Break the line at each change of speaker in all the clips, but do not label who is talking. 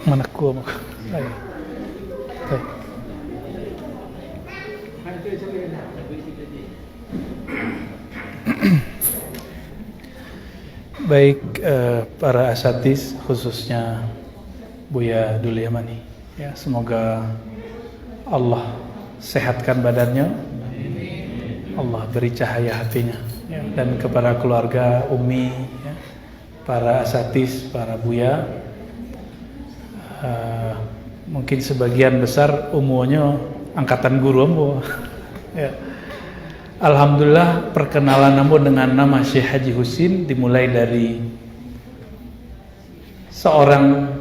Mana kuah mak? Ayo. Baik. Baik, para asatidz khususnya Buya Dul Yamani, ya semoga Allah sehatkan badannya, Allah beri cahaya hatinya, ya, dan kepada keluarga Umi, ya, para asatidz, para Buya, mungkin sebagian besar umurnya angkatan guru ambo. Ya. Alhamdulillah perkenalan ambo dengan nama Syekh Haji Husin dimulai dari seorang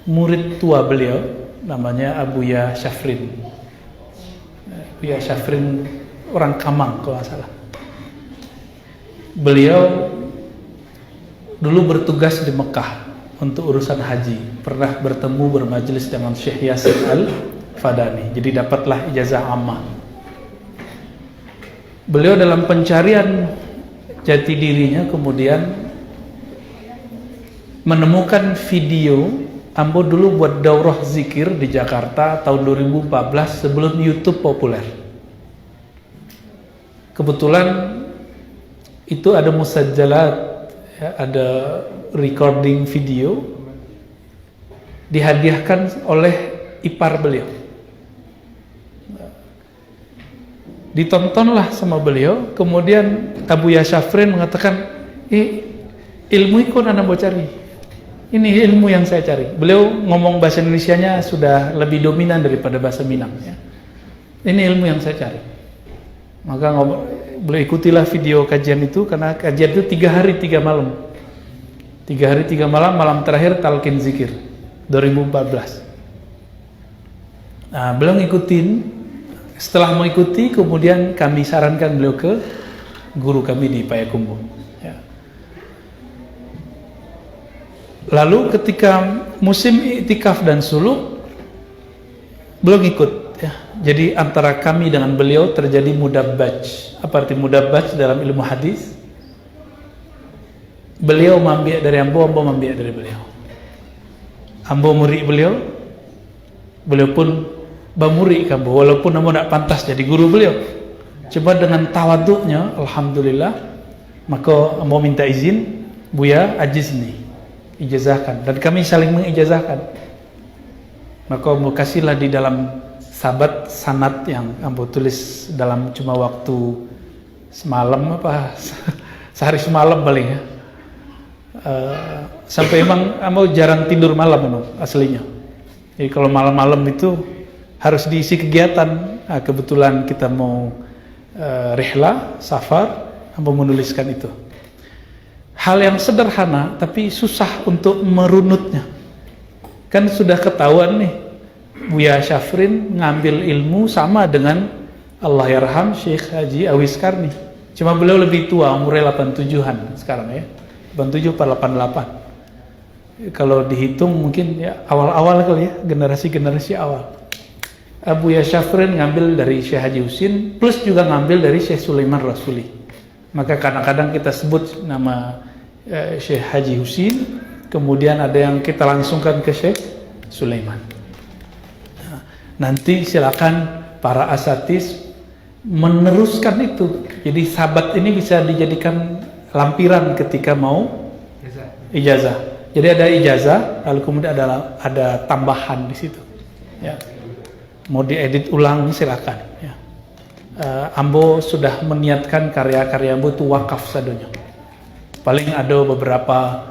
murid tua beliau namanya Abuya Syafrin. Abuya Syafrin orang Kamang kalau nggak salah. Beliau dulu bertugas di Mekah untuk urusan haji. Pernah bertemu bermajelis dengan Syekh Yasin Al-Fadani. Jadi dapatlah ijazah ammah. Beliau dalam pencarian jati dirinya kemudian menemukan video ambo dulu buat daurah zikir di Jakarta tahun 2014 sebelum YouTube populer. Kebetulan itu ada musajjalat, ya, ada recording video dihadiahkan oleh ipar beliau. Ditontonlah sama beliau, kemudian Abuya Syafrin mengatakan, ilmu ikon anak mau cari, ini ilmu yang saya cari. Beliau ngomong bahasa Indonesianya sudah lebih dominan daripada bahasa Minang, ya. Ini ilmu yang saya cari. Maka beliau ikutilah video kajian itu, karena kajian itu 3 hari 3 malam 3 hari 3 malam, malam terakhir talqin zikir 2014. Nah, beliau ngikutin. Setelah mengikuti, kemudian kami sarankan beliau ke guru kami di Payakumbuh, ya. Lalu ketika musim iktikaf dan suluk, beliau ngikut, ya. Jadi antara kami dengan beliau terjadi mudabbaj. Apa arti mudabbaj dalam ilmu hadis? Beliau mengambil dari ambo, ambo mengambil dari beliau. Ambo murid beliau, beliau pun bamuri kambo, walaupun ambo tidak pantas jadi guru beliau. Coba dengan tawaduknya, alhamdulillah, maka ambo minta izin, Buya ajizni, ijazahkan, dan kami saling mengijazahkan. Maka ambo kasihlah di dalam sabat sanad yang ambo tulis dalam cuma waktu semalam apa sehari semalam paling, ya. Sampai emang ambo jarang tidur malam memang aslinya. Jadi kalau malam-malam itu harus diisi kegiatan. Nah, kebetulan kita mau rihlah, safar, ambo menuliskan itu. Hal yang sederhana tapi susah untuk merunutnya. Kan sudah ketahuan nih, Buya Syafrin ngambil ilmu sama dengan Allahyarham Syekh Haji Awis Karni. Cuma beliau lebih tua, umurnya 87-an sekarang, ya. 87 atau 88. Kalau dihitung mungkin ya awal-awal kali, ya, generasi-generasi awal. Abuya Syafrin ngambil dari Syekh Haji Husin plus juga ngambil dari Syekh Sulaiman Rasuli. Maka kadang-kadang kita sebut nama Syekh Haji Husin, kemudian ada yang kita langsungkan ke Syekh Sulaiman. Nah, nanti silakan para asatidz meneruskan itu. Jadi sahabat ini bisa dijadikan lampiran ketika mau ijazah. Jadi ada ijazah, lalu kemudian ada tambahan di situ, ya. Mau diedit ulang silakan, ya. Ambo sudah meniatkan karya-karya ambo itu wakaf sadonya. Paling ada beberapa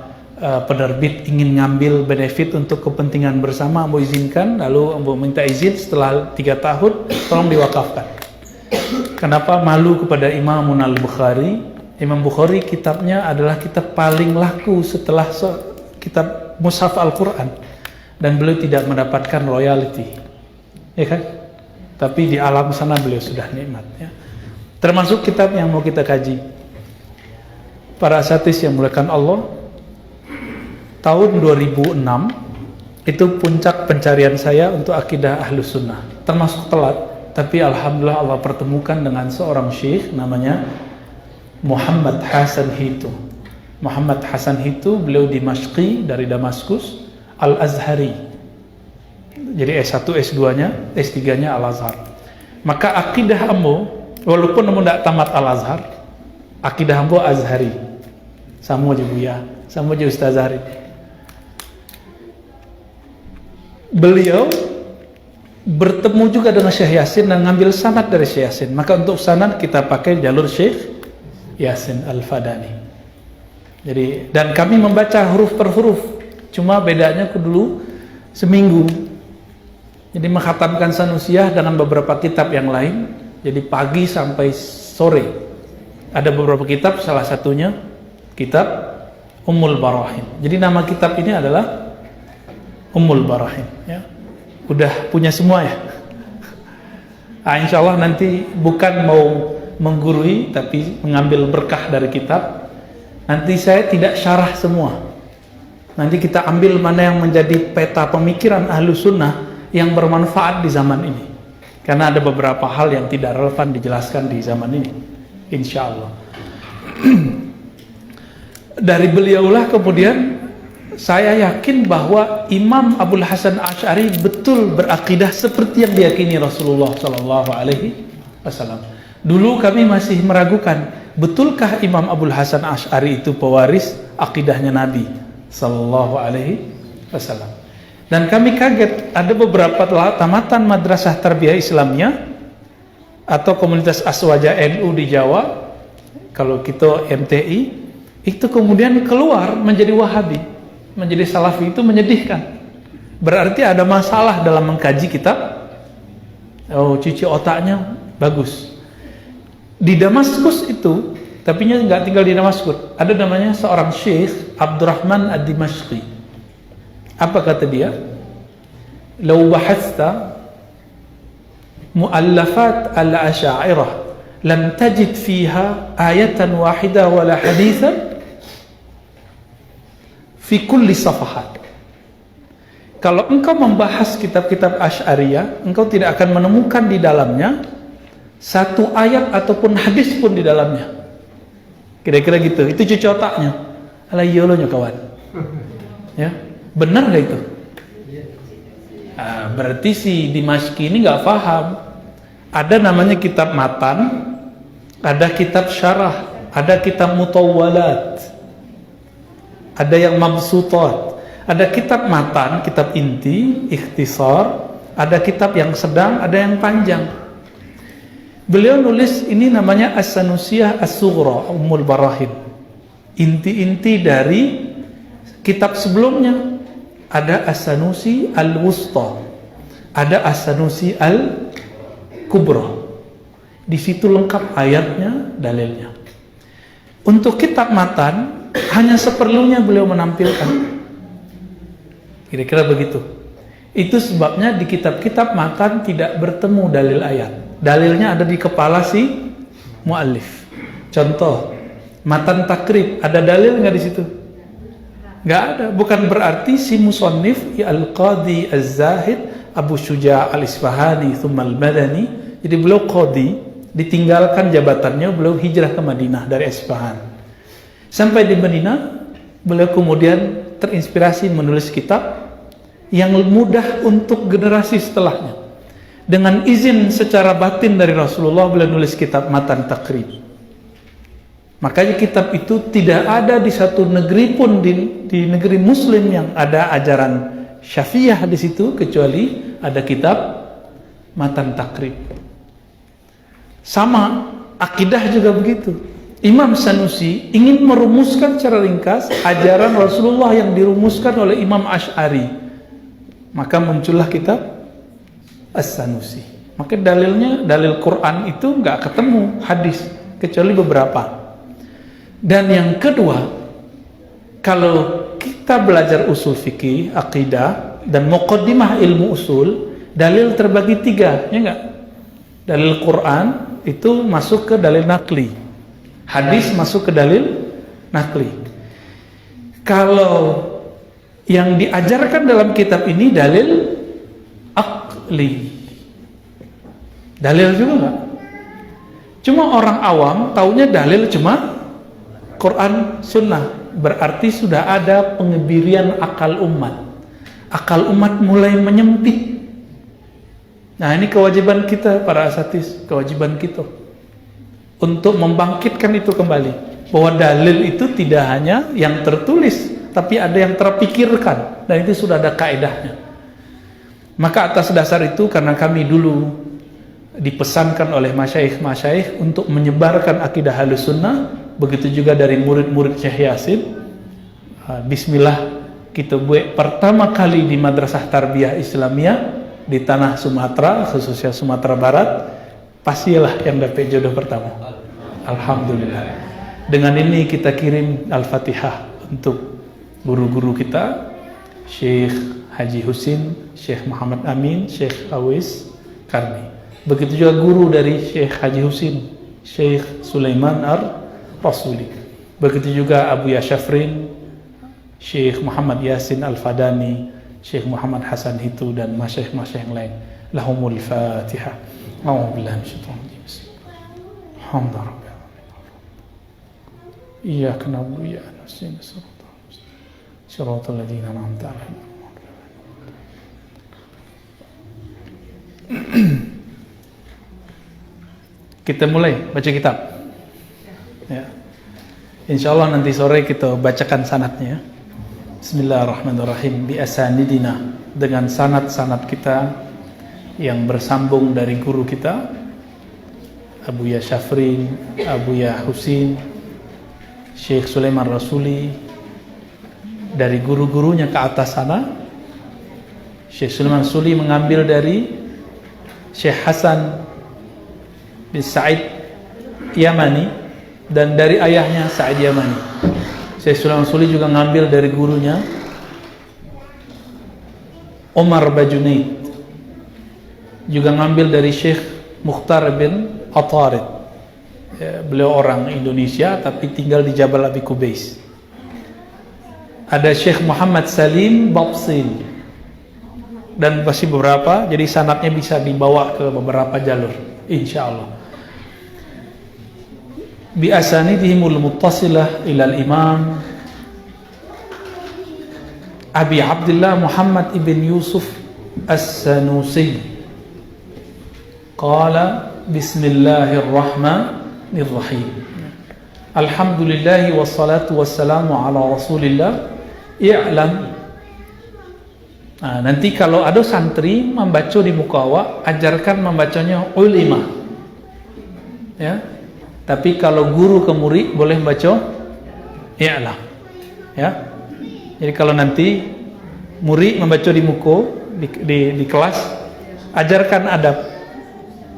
penerbit ingin ngambil benefit untuk kepentingan bersama, ambo izinkan, lalu ambo minta izin setelah 3 tahun tolong diwakafkan. Kenapa? Malu kepada Imam Al-Bukhari. Imam Bukhari kitabnya adalah kitab paling laku setelah kitab Mushaf Al-Quran, dan beliau tidak mendapatkan royalti, ya kan? Tapi di alam sana beliau sudah nikmat, ya. Termasuk kitab yang mau kita kaji. Para asatidz yang muliakan Allah, tahun 2006 itu puncak pencarian saya untuk akidah Ahlus Sunnah. Termasuk telat, tapi alhamdulillah Allah pertemukan dengan seorang syekh namanya Muhammad Hasan Hitu. Muhammad Hasan Hitu, beliau Dimashqi dari Damaskus, Al-Azhari. Jadi S1, S2-nya, S3-nya Al-Azhar. Maka akidah ambo, walaupun ambo tidak tamat Al-Azhar, akidah ambo Azhari. Sama aja Buya, sama aja Ustaz Azhari. Beliau bertemu juga dengan Syekh Yasin dan ngambil sanad dari Syekh Yasin. Maka untuk sanad kita pakai jalur Syekh Yasin Al-Fadani. Jadi, dan kami membaca huruf per huruf. Cuma bedanya dulu seminggu. Jadi menghatamkan Sanusiyah dengan beberapa kitab yang lain. Jadi pagi sampai sore. Ada beberapa kitab, salah satunya kitab Ummul Barahin. Jadi nama kitab ini adalah Ummul Barahin. Ya. Udah punya semua ya. Nah, insya Allah nanti bukan mau menggurui, tapi mengambil berkah dari kitab. Nanti saya tidak syarah semua. Nanti kita ambil mana yang menjadi peta pemikiran ahlu sunnah yang bermanfaat di zaman ini. Karena ada beberapa hal yang tidak relevan dijelaskan di zaman ini, insya Allah. Dari beliaulah kemudian saya yakin bahwa Imam Abul Hasan Asy'ari betul berakidah seperti yang diyakini Rasulullah SAW. Dulu kami masih meragukan, betulkah Imam Abul Hasan Asy'ari itu pewaris akidahnya Nabi SAW? Dan kami kaget, ada beberapa tamatan madrasah tarbiyah Islamnya atau komunitas Aswaja NU di Jawa, kalau kita MTI, itu kemudian keluar menjadi Wahabi, menjadi Salafi. Itu menyedihkan. Berarti ada masalah dalam mengkaji kitab. Oh, cuci otaknya bagus. Di Damaskus itu, tapi nggak tinggal di Damaskus, ada namanya seorang Syekh Abdurrahman Ad-Dimashqi. Apa kata dia? Lau bahasta mu'allafat al-Asy'ariyah lam tajid fiha ayatan wahidah wala hadithan fi kulli safahat. Kalau engkau membahas kitab-kitab Asy'ariyah, engkau tidak akan menemukan di dalamnya satu ayat ataupun hadis pun di dalamnya. Kira-kira gitu. Itu cuci otaknya. Ala yolonya kawan. Ya, benar gak itu? Berarti si Dimashqi ini nggak paham. Ada namanya kitab matan, ada kitab syarah, ada kitab mutawwalat, ada yang mabsutat, ada kitab matan, kitab inti, ikhtisar, ada kitab yang sedang, ada yang panjang. Beliau nulis ini namanya As-Sanusiyah As-Sughra Ummul Barahin. Inti-inti dari kitab sebelumnya. Ada As-Sanusi Al-Wusta, ada As-Sanusi Al-Kubra. Di situ lengkap ayatnya, dalilnya. Untuk kitab matan hanya seperlunya beliau menampilkan. Kira-kira begitu. Itu sebabnya di kitab-kitab matan tidak bertemu dalil ayat. Dalilnya ada di kepala si muallif. Contoh, matan takrib, ada dalil nggak di situ? Nggak ada. Bukan berarti si musannif ya Al-Qadi Az-Zahid Abu Syuja' Al-Isfahani thumma Al-Madani, jadi beliau qadi, ditinggalkan jabatannya, beliau hijrah ke Madinah dari Isfahan. Sampai di Madinah, beliau kemudian terinspirasi menulis kitab yang mudah untuk generasi setelahnya. Dengan izin secara batin dari Rasulullah, beliau nulis kitab Matan Takrib. Makanya kitab itu tidak ada di satu negeri pun di negeri Muslim yang ada ajaran Syafi'iyah di situ, kecuali ada kitab Matan Takrib. Sama akidah juga begitu. Imam Sanusi ingin merumuskan secara ringkas ajaran Rasulullah yang dirumuskan oleh Imam Asy'ari. Maka muncullah kitab As-Sanusi. Maka dalilnya, dalil Quran itu nggak ketemu hadis, kecuali beberapa. Dan yang kedua, kalau kita belajar usul fikih, akidah, dan muqaddimah ilmu usul, dalil terbagi tiga, ya enggak? Dalil Quran itu masuk ke dalil nakli, hadis masuk ke dalil nakli. Kalau yang diajarkan dalam kitab ini dalil akli, dalil juga enggak? Cuma orang awam taunya dalil cuma Quran, Sunnah. Berarti sudah ada pengebirian akal umat. Akal umat mulai menyempit. Nah, ini kewajiban kita para asatis, kewajiban kita untuk membangkitkan itu kembali, bahwa dalil itu tidak hanya yang tertulis, tapi ada yang terpikirkan, dan itu sudah ada kaedahnya. Maka atas dasar itu, karena kami dulu dipesankan oleh masyaikh untuk menyebarkan akidah Ahlus Sunnah, begitu juga dari murid-murid Syekh Yasin. Bismillah, kita buat pertama kali di Madrasah Tarbiyah Islamiyah di tanah Sumatera, khususnya Sumatera Barat. Pastilah yang dapat jodoh pertama. Alhamdulillah. Dengan ini kita kirim Al-Fatihah untuk guru-guru kita, Syekh Haji Husin, Syekh Muhammad Amin, Syekh Awis Karni. Begitu juga guru dari Syekh Haji Husin, Syekh Sulaiman Ar-Rasuli. Begitu juga Abu Yashafrin, Syekh Muhammad Yasin Al-Fadani, Syekh Muhammad Hasan Hitu, dan masyayikh-masyayikh yang lain. Lahumul Fatihah. A'udzubillahi minasyaitonir rajim. Alhamdulillah. Iyyaka na'budu wa iyyaka nasta'in. Shiratal ladzina an'amta 'alaihim. Kita mulai baca kitab. Ya. Insyaallah nanti sore kita bacakan sanadnya. Bismillahirrahmanirrahim. Bi asanidina, dengan sanad-sanad kita yang bersambung dari guru kita Abu Ya Syafrin, Abu Ya Husin, Syekh Sulaiman Rasuli, dari guru-gurunya ke atas sana. Syekh Sulaiman Rasuli mengambil dari Syekh Hasan bin Sa'id Yamani, dan dari ayahnya Sa'id Yamani. Syekh Sulaiman Rasuli juga mengambil dari gurunya Umar Bajunaid, juga ngambil dari Syekh Mukhtar bin Atarid. Ya, beliau orang Indonesia tapi tinggal di Jabal Abi Kubais. Ada Syekh Muhammad Salim Babsin, dan masih beberapa, jadi sanadnya bisa dibawa ke beberapa jalur insyaallah. Bi asanidihimul muttasilah ilal imam Abi Abdullah Muhammad ibn Yusuf As-Sanusi qala bismillahirrahmanirrahim. Alhamdulillahi wassalatu wassalamu ala rasulillah. I'lam. Nah, nanti kalau ada santri membaca di muka awak, ajarkan membacanya ulima. Ya. Tapi kalau guru ke murid boleh baca i'lam. Ya. Jadi kalau nanti murid membaca di muka di kelas, ajarkan adab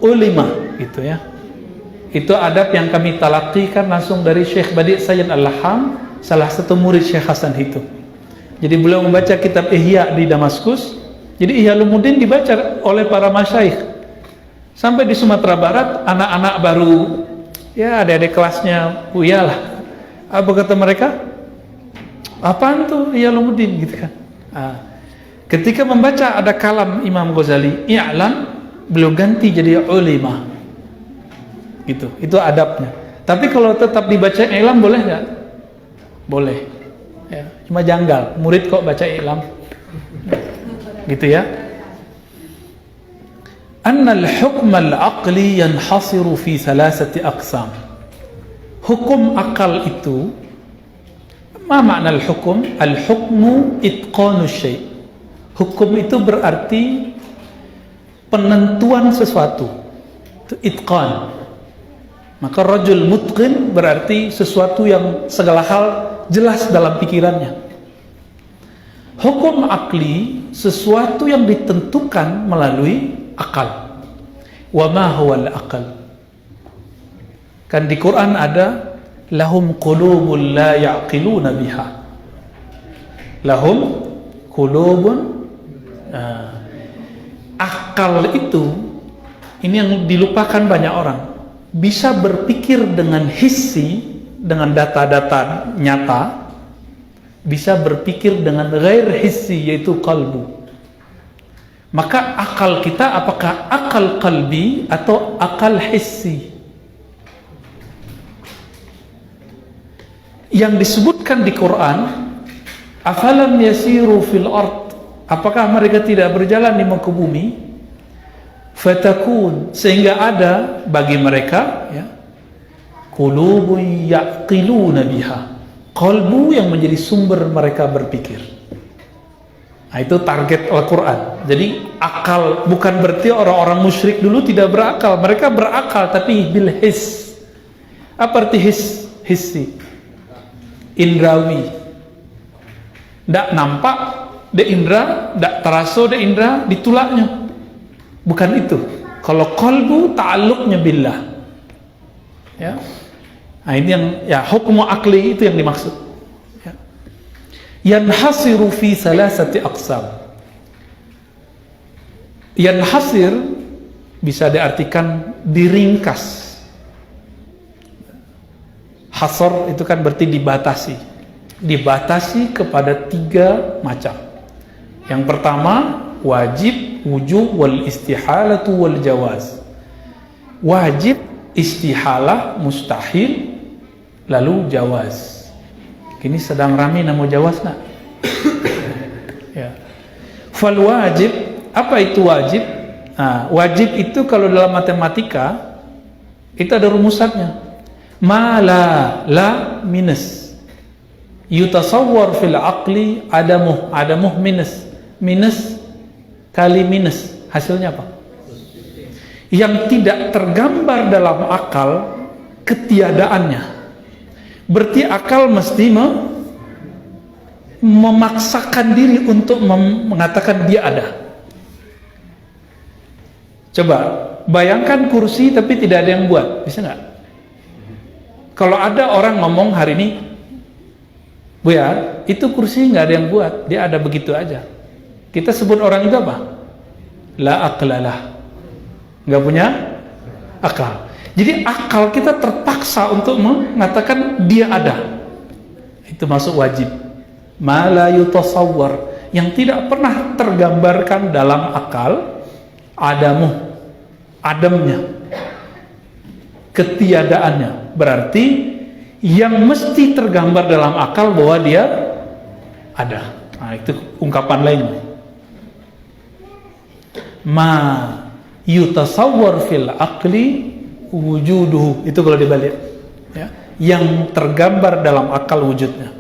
ulima gitu ya. Itu adab yang kami talaqikan langsung dari Syekh Badi' Sayyid Al-Laham, salah satu murid Syekh Hasan itu. Jadi beliau membaca kitab Ihya di Damaskus. Jadi Ihya Ulumuddin dibaca oleh para masyayikh. Sampai di Sumatera Barat, anak-anak baru, ya adik-adik kelasnya, iyalah. Apa kata mereka? Apaan tuh Ihya Ulumuddin gitu kan? Ketika membaca ada kalam Imam Ghazali, i'lam, beliau ganti jadi ulima. Gitu. Itu adabnya. Tapi kalau tetap dibaca i'lam boleh nggak? Boleh. Ya, cuma janggal, murid kok baca i'lam. Gitu ya. Annal hukmal aqli yanhasiru fi thalathati aqsam. Hukum akal itu, ma makna al-hukum? Al-hukmu itqanu syai'. Hukum itu berarti penentuan sesuatu. Itu itqan. Maka rajul mutqin berarti sesuatu yang segala hal jelas dalam pikirannya. Hukum akli sesuatu yang ditentukan melalui akal. Wa ma huwal aqal? Kan di Quran ada lahum qulubun la ya'qiluna biha. Lahum qulubun, akal itu ini yang dilupakan banyak orang. Bisa berpikir dengan hissi, dengan data-data nyata, bisa berpikir dengan ghair hissi, yaitu qalbu. Maka akal kita apakah akal qalbi atau akal hissi? Yang disebutkan di Quran, afalam yasiru fil ard, apakah mereka tidak berjalan di muka bumi? fatakun, sehingga ada bagi mereka ya, qulubun yaqiluna biha, qalbu yang menjadi sumber mereka berpikir. Nah, itu target Al-Quran. Jadi akal bukan berarti orang-orang musyrik dulu tidak berakal. Mereka berakal tapi bil his. Apa arti his? Hissi, indrawi. Ndak nampak de indra, ndak terasa de indra di tulaknya. Bukan itu. Kalau qalbu ta'alluqnya billah. Ya. Nah, ini yang ya hukmu akli itu yang dimaksud. Yanhasiru fi salasati aqsam. Yanhasir bisa diartikan diringkas. Hasar itu kan berarti dibatasi. Dibatasi kepada 3 macam. Yang pertama, wajib, wujub, wal istihalatu wal jawaz. Wajib, istihalah, mustahil, lalu jawaz. Ini sedang rame nama jawaz nak. Ya. Fal wajib, apa itu wajib? Nah, wajib itu kalau dalam matematika itu ada rumusannya. Ma la minus. Yutasawwar fil aqli adamuh minus kali minus, hasilnya apa? Yang tidak tergambar dalam akal ketiadaannya. Berarti akal mesti memaksakan diri untuk mengatakan dia ada. Coba bayangkan kursi tapi tidak ada yang buat, bisa nggak? Kalau ada orang ngomong hari ini, Bu ya, itu kursi nggak ada yang buat, dia ada begitu aja. Kita sebut orang itu apa? La aqlalah, nggak punya akal. Jadi akal kita terpaksa untuk mengatakan dia ada. Itu masuk wajib. Ma la yutasawwar, yang tidak pernah tergambarkan dalam akal, adamnya, ketiadaannya. Berarti yang mesti tergambar dalam akal bahwa dia ada. Nah, itu ungkapan lainnya. Ma yutasawwar fil aqli wujuduhu, itu kalau dibalik ya, yang tergambar dalam akal wujudnya.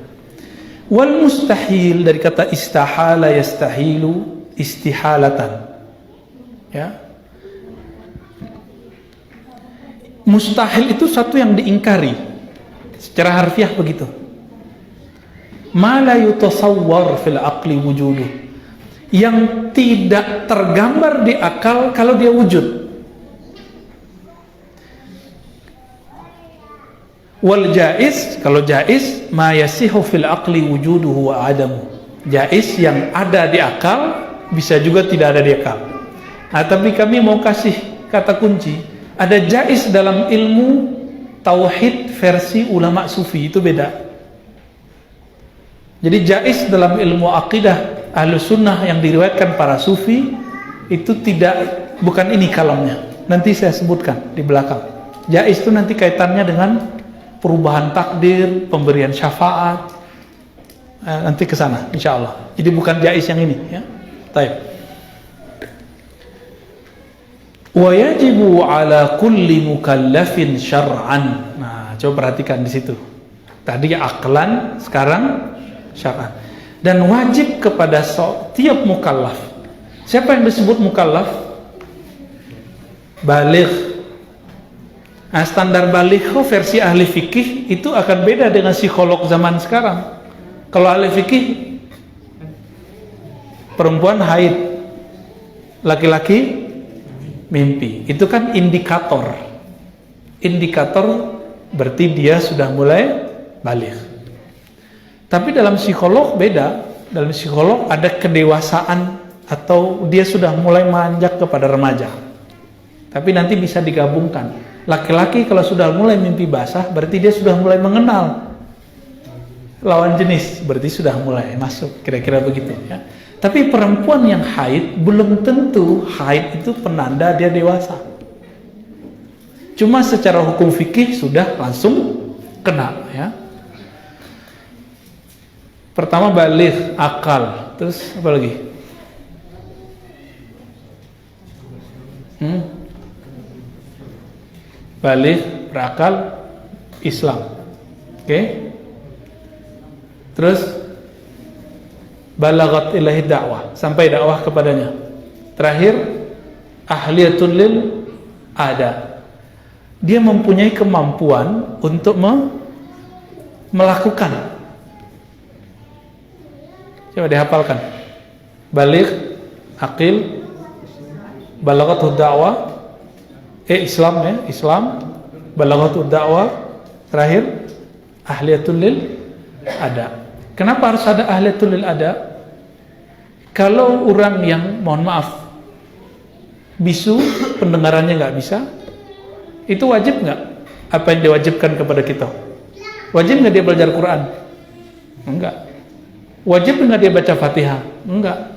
Wal mustahil dari kata istahala yastahilu istihalatan ya. Mustahil itu satu yang diingkari secara harfiah begitu. Ma la yutasawwar fil aqli wujuduhu, yang tidak tergambar di akal kalau dia wujud. Wal jaiz, kalau jaiz ma yasihu fil aqli wujuduhu wa adamu. Jaiz yang ada di akal bisa juga tidak ada di akal. Nah, tapi kami mau kasih kata kunci. Ada jaiz dalam ilmu tauhid versi ulama sufi, itu beda. Jadi jaiz dalam ilmu akidah Ahlus Sunnah yang diriwayatkan para sufi itu bukan ini kalamnya. Nanti saya sebutkan di belakang. Jaiz itu nanti kaitannya dengan perubahan takdir, pemberian syafaat, nanti ke sana insyaallah. Jadi bukan jaiz yang ini ya. Baik. Wa yajibu ala kulli mukallafin syar'an. Nah, coba perhatikan di situ. Tadi aklan, sekarang syar'an. Dan wajib kepada setiap mukallaf. Siapa yang disebut mukallaf? Baligh. Nah, standar baligh versi ahli fikih itu akan beda dengan psikolog zaman sekarang. Kalau ahli fikih, perempuan haid, laki-laki mimpi. Itu kan indikator. Indikator berarti dia sudah mulai baligh. Tapi dalam psikolog beda. Dalam psikolog ada kedewasaan atau dia sudah mulai menanjak kepada remaja. Tapi nanti bisa digabungkan. Laki-laki kalau sudah mulai mimpi basah berarti dia sudah mulai mengenal lawan jenis, berarti sudah mulai masuk, kira-kira begitu ya. Tapi perempuan yang haid belum tentu haid itu penanda dia dewasa. Cuma secara hukum fikih sudah langsung kena ya. Pertama baligh, akal, terus apa lagi? Baligh, berakal, Islam. Oke? Terus balaghat ilahi dakwah, sampai dakwah kepadanya. Terakhir, ahliyatul lil ada. Dia mempunyai kemampuan untuk melakukan. Coba dihafalkan. Baligh, aqil, balaghatud da'wah, Islam ya, Islam, balaghatud da'wah, terakhir ahliyatul lil ada. Kenapa harus ada ahliyatul lil ada? Kalau orang yang, mohon maaf, bisu, pendengarannya nggak bisa, itu wajib nggak apa yang diwajibkan kepada kita? Wajib nggak dia belajar Quran? Enggak. Wajib nggak dia baca Fatihah? Enggak.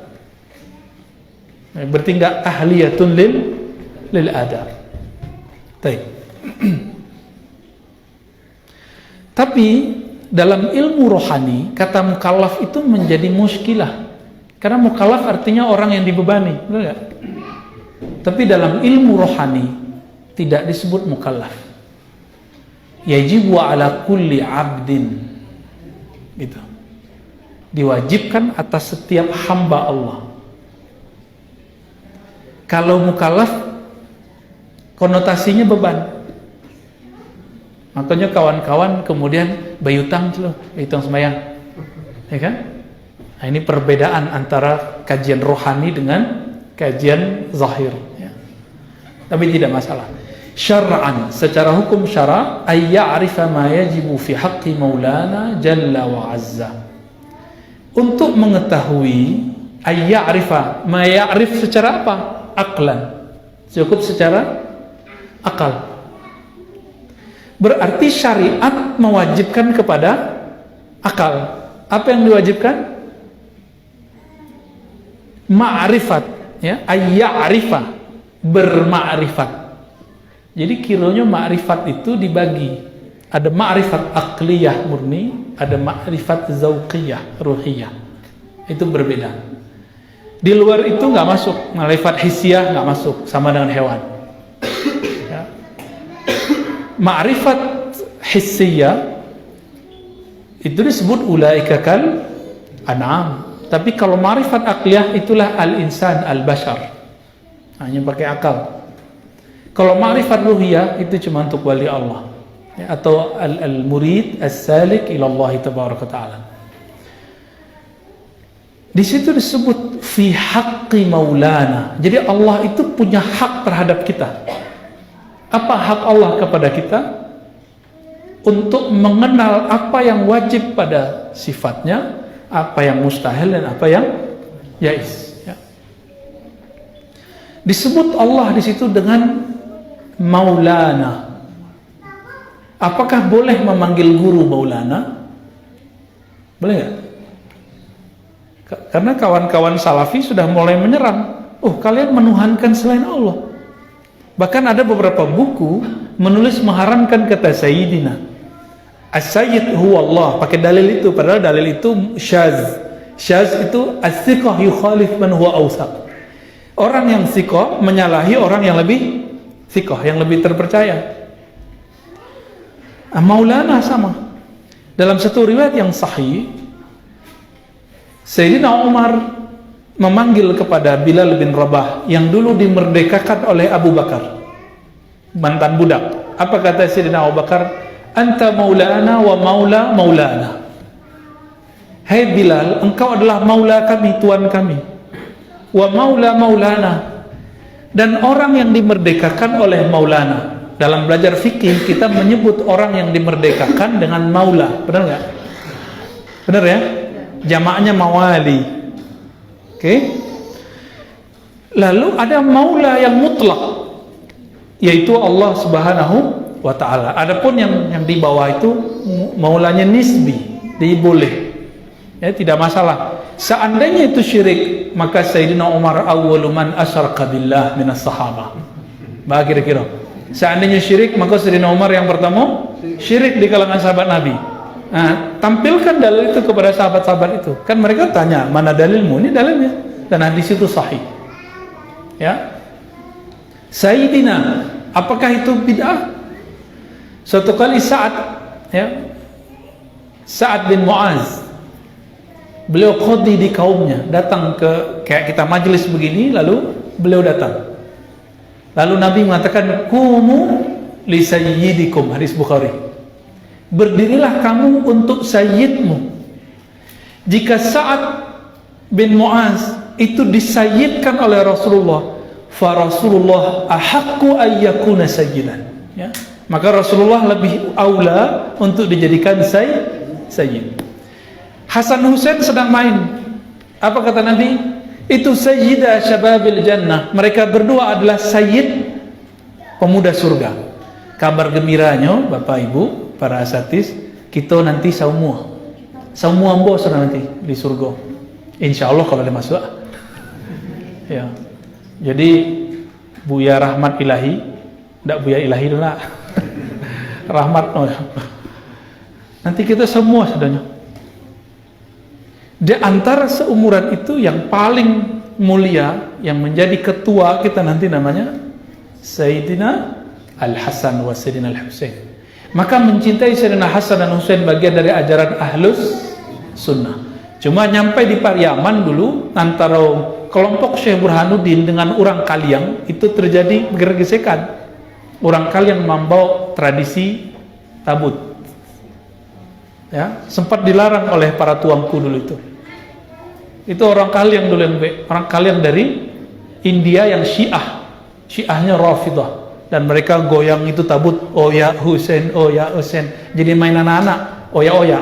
Berarti nggak ahliyatun lil ada. Baik. Tapi dalam ilmu rohani, kata mukallaf itu menjadi muskilah. Karena mukallaf artinya orang yang dibebani, benar nggak? Tapi dalam ilmu rohani tidak disebut mukallaf. Yajibu ala kulli abdin, gitu. Diwajibkan atas setiap hamba Allah. Kalau mukallaf konotasinya beban. Makanya kawan-kawan kemudian bayutang sembahyang, ya kan? Nah, ini perbedaan antara kajian rohani dengan kajian zahir. Ya. Tapi tidak masalah. Syar'an, secara hukum syara, ayya'rifa ma yajibu fi haqqi maulana jalla wa azza. Untuk mengetahui ayya'rifa, ma ya'rif secara apa? Aqlan. Cukup secara akal. Berarti syariat mewajibkan kepada akal. Apa yang diwajibkan? Ma'rifat, ya, ayya'rifa, berma'rifat. Jadi kiranya ma'rifat itu dibagi. Ada ma'rifat aqliyah murni, ada ma'rifat zauqiyah, ruhiyah. Itu berbeda. Di luar itu nggak masuk, ma'rifat hissiyah nggak masuk, sama dengan hewan. Ya. Ma'rifat hissiyah itu disebut ulaika kal an'am. Tapi kalau ma'rifat aqliyah itulah al-insan, al-bashar. Hanya pakai akal. Kalau ma'rifat ruhiyah itu cuma untuk wali Allah, ya, atau al-murid as-salik ila Allah tabaraka taala. Di situ disebut fi haqqi maulana. Jadi Allah itu punya hak terhadap kita. Apa hak Allah kepada kita? Untuk mengenal apa yang wajib pada sifatnya, apa yang mustahil dan apa yang jaiz. Ya. Disebut Allah di situ dengan Maulana. Apakah boleh memanggil guru Maulana? Boleh nggak? Karena kawan-kawan salafi sudah mulai menyerang. Oh, kalian menuhankan selain Allah. Bahkan ada beberapa buku menulis mengharamkan kata Sayyidina. As-Sayyid huwa Allah. Pakai dalil itu. Padahal dalil itu syaz. Syaz itu as-siqah yukhalif man huwa awsaq. Orang yang siqah menyalahi orang yang lebih siqah, yang lebih terpercaya. Maulana sama. Dalam satu riwayat yang sahih, Sayyidina Umar memanggil kepada Bilal bin Rabah yang dulu dimerdekakan oleh Abu Bakar, mantan budak. Apa kata Sayyidina Abu Bakar? Anta maulana wa maula maulana. Hai Bilal, engkau adalah maula kami, tuan kami. Wa maula maulana. Dan orang yang dimerdekakan oleh maulana. Dalam belajar fikih kita menyebut orang yang dimerdekakan dengan maula. Benar nggak? Benar ya? Jamaknya mawali. Oke? Lalu ada maula yang mutlak, yaitu Allah Subhanahu wa ta'ala. Adapun yang di bawah itu maulanya nisbi, diboleh. Ya, tidak masalah. Seandainya itu syirik, maka Sayyidina Umar awwalu man asyaraka billah minas sahabah. Bah kira-kira. Seandainya syirik, maka Sayyidina Umar yang pertama syirik di kalangan sahabat Nabi. Nah, tampilkan dalil itu kepada sahabat-sahabat itu. Kan mereka tanya, mana dalilmu? Ini dalilnya. Dan hadis itu sahih. Ya. Sayyidina, apakah itu bid'ah? Suatu kali Sa'ad bin Mu'az, beliau qadhi di kaumnya, datang ke kayak kita majelis begini, lalu beliau datang. Lalu Nabi mengatakan, "Qumu li sayyidikum," hadis Bukhari. Berdirilah kamu untuk sayyidmu. Jika Sa'ad bin Mu'az itu disayyidkan oleh Rasulullah, fa Rasulullah ahaqqu ayyakuna sayyidan, ya. Maka Rasulullah lebih aula untuk dijadikan sayyid. Hasan Husain sedang main. Apa kata Nabi? Itu sayyida syababil jannah. Mereka berdua adalah sayyid pemuda surga. Kabar gembiranya, Bapak Ibu, para asatis, kita nanti semua bos nanti di surga. Insya Allah kalau ada masuk. Ya. Jadi Buya Rahmat Ilahi, tidak Buya Ilahi dulu lah. Rahmat, nanti kita semua sedanya. Di antara seumuran itu yang paling mulia, yang menjadi ketua kita nanti namanya Sayyidina Al-Hasan wa Sayyidina Al-Husain. Maka mencintai Sayyidina Hasan dan Husain bagian dari ajaran Ahlus Sunnah. Cuma nyampe di Pariaman dulu antara kelompok Syekh Burhanuddin dengan orang Kaliang itu terjadi gesekan. Orang Kaliang membawa tradisi tabut, ya, sempat dilarang oleh para tuanku dulu itu. Itu orang Kaliang dulu, orang Kaliang dari India yang Syiahnya Rafidah, dan mereka goyang itu tabut, oh ya Husain, oh ya Husain, jadi main anak-anak, oh ya.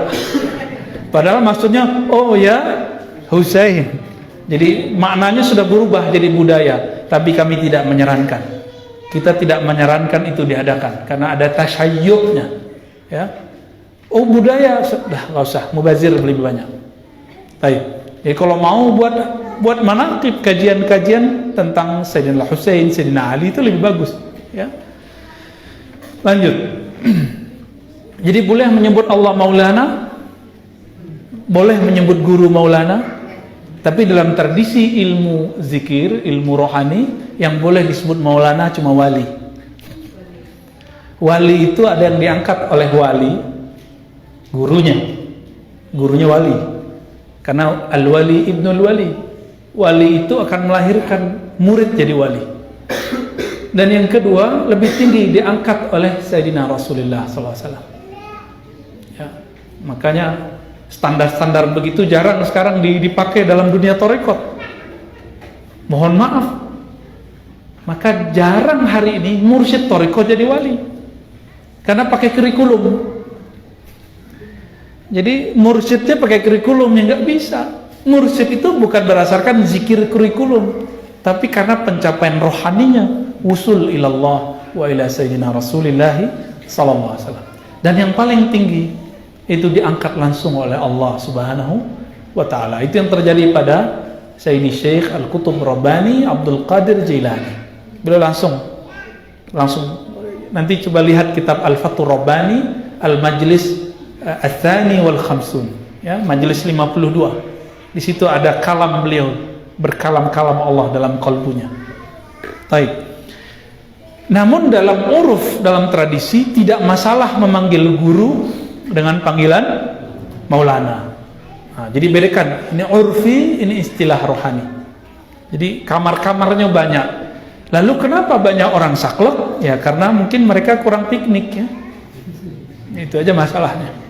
Padahal maksudnya oh ya Husain. Jadi maknanya sudah berubah jadi budaya, tapi kami tidak menyarankan. Kita tidak menyarankan itu diadakan karena ada tasyayyu'nya, ya. Oh budaya, sudah nggak usah, mubazir lebih banyak. Baik. Jadi kalau mau buat manaqib, kajian-kajian tentang Sayyidina Husain, Sayyidina Ali itu lebih bagus, ya. Lanjut. Jadi boleh menyebut Allah Maulana, boleh menyebut guru Maulana, tapi dalam tradisi ilmu zikir, ilmu rohani, yang boleh disebut Maulana cuma wali. Wali itu ada yang diangkat oleh wali, gurunya wali. Karena al-wali ibnul wali. Wali itu akan melahirkan murid jadi wali. Dan yang kedua, lebih tinggi, diangkat oleh Sayyidina Rasulullah SAW. Ya, makanya standar-standar begitu jarang sekarang dipakai dalam dunia tarekat. Mohon maaf. Maka jarang hari ini mursyid tarekat jadi wali. Karena pakai kurikulum. Jadi mursyidnya pakai kurikulum yang nggak bisa. Mursyid itu bukan berdasarkan zikir kurikulum, tapi karena pencapaian rohaninya, wusul ilallah wa ila sayyidina Rasulillah sallallahu alaihi wasallam. Dan yang paling tinggi itu diangkat langsung oleh Allah Subhanahu wa taala. Itu yang terjadi pada Sayyidi Syekh Al-Qutub Rabbani Abdul Qadir Jailani. Beliau langsung nanti coba lihat kitab Al-Fathur Rabbani Al-Majlis Al-Thani wal Khamsun, ya, Majlis 52. Di situ ada kalam beliau, berkalam-kalam Allah dalam kalbunya. Baik. Namun dalam uruf, dalam tradisi tidak masalah memanggil guru dengan panggilan Maulana. Nah, jadi bedakan, ini urfi, ini istilah rohani. Jadi kamar-kamarnya banyak. Lalu kenapa banyak orang saklek? Ya karena mungkin mereka kurang piknik, ya. Itu aja masalahnya.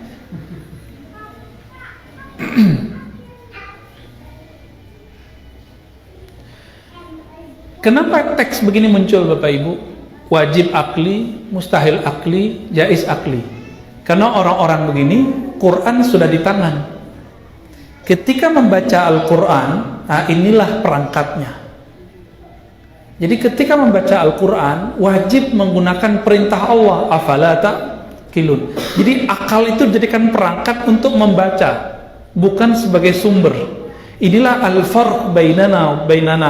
Kenapa teks begini muncul Bapak Ibu? Wajib akli, mustahil akli, jaiz akli. Karena orang-orang begini, Quran sudah di tangan. Ketika membaca Al-Quran, nah inilah perangkatnya. Jadi ketika membaca Al-Quran, wajib menggunakan perintah Allah, afala ta'qilun. Jadi akal itu dijadikan perangkat untuk membaca, bukan sebagai sumber. Inilah al-farq bainana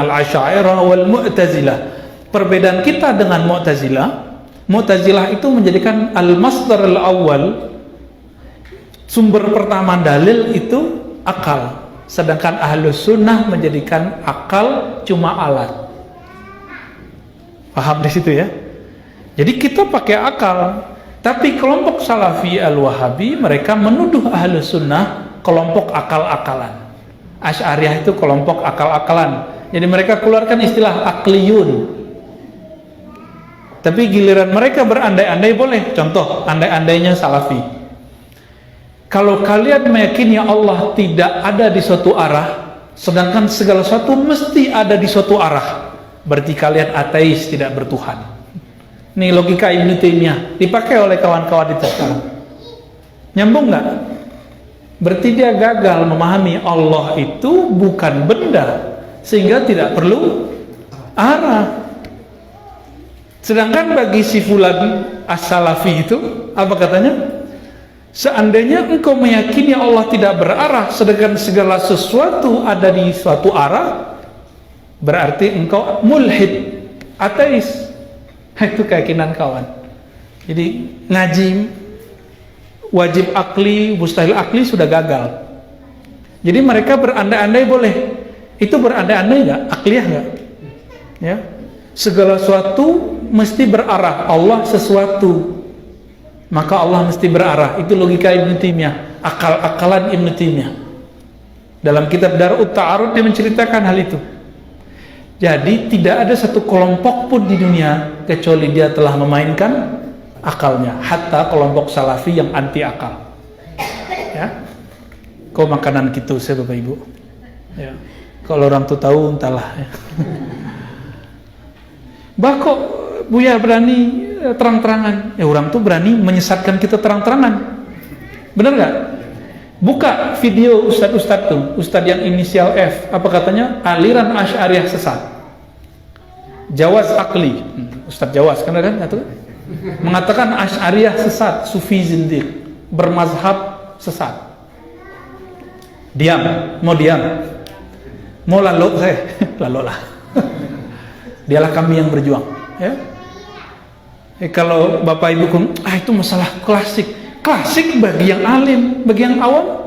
al-Asy'ariyah wal Mu'tazilah. Perbedaan kita dengan Mu'tazilah itu menjadikan al-masdar al-awwal, sumber pertama dalil itu akal. Sedangkan Ahlus Sunnah menjadikan akal cuma alat. Paham di situ ya? Jadi kita pakai akal. Tapi kelompok Salafi Al-Wahabi mereka menuduh Ahlus Sunnah kelompok akal-akalan. Asy'ariyah itu kelompok akal-akalan. Jadi mereka keluarkan istilah akliyun. Tapi giliran mereka berandai-andai boleh. Contoh, andai-andainya Salafi. Kalau kalian meyakini Allah tidak ada di suatu arah, sedangkan segala sesuatu mesti ada di suatu arah, berarti kalian ateis, tidak bertuhan. Ini logika Ibnu Taimiyah dipakai oleh kawan-kawan itu sekarang. Nyambung nggak? Berarti dia gagal memahami Allah itu bukan benda, sehingga tidak perlu arah. Sedangkan bagi si fulan as-salafi itu, apa katanya? Seandainya engkau meyakini Allah tidak berarah, sedangkan segala sesuatu ada di suatu arah, berarti engkau mulhid, ateis. Itu keyakinan kawan. Jadi ngaji wajib akli, mustahil akli sudah gagal. Jadi mereka berandai-andai boleh. Itu berandai-andai nggak? Akliyah nggak? Ya. Segala sesuatu mesti berarah. Allah sesuatu, maka Allah mesti berarah. Itu logika Ibnu Taimiyah, akal-akalan Ibnu Taimiyah. Dalam kitab Darut Ta'arud dia menceritakan hal itu. Jadi tidak ada satu kelompok pun di dunia kecuali dia telah memainkan akalnya. Hatta kelompok Salafi yang anti akal. Ya, kau makanan gitu saya Bapak Ibu. Ya, kalau orang tuh tahu entahlah. Ya. Bah kok Buya berani terang-terangan? Ya orang tuh berani menyesatkan kita terang-terangan. Bener nggak? Buka video ustadz-ustadz tuh, ustadz yang inisial F, apa katanya? Aliran Asy'ariyah sesat. Jawaz Akli, Ustadz Jawaz kan ada kan? Mengatakan Asy'ariyah sesat, Sufi zindiq, bermazhab sesat. Diam, mau diam, mau lalu saya, lalu lah. Dialah kami yang berjuang. Ya. Kalau Bapak Ibu itu masalah klasik. Klasik bagi yang alim, bagi yang awam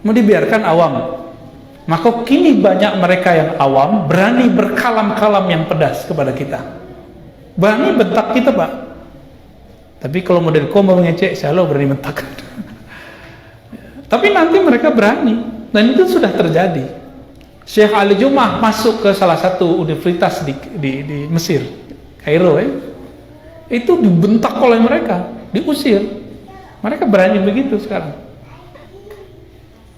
mau dibiarkan awam. Maka kini banyak mereka yang awam berani berkalam-kalam yang pedas kepada kita, berani bentak kita Pak. Tapi kalau model koma mengecek, selalu berani bentak. Tapi nanti mereka berani, dan itu sudah terjadi. Syekh Ali Jum'ah masuk ke salah satu universitas di Mesir, Kairo ya. Itu dibentak oleh mereka, diusir. Mereka berani begitu sekarang.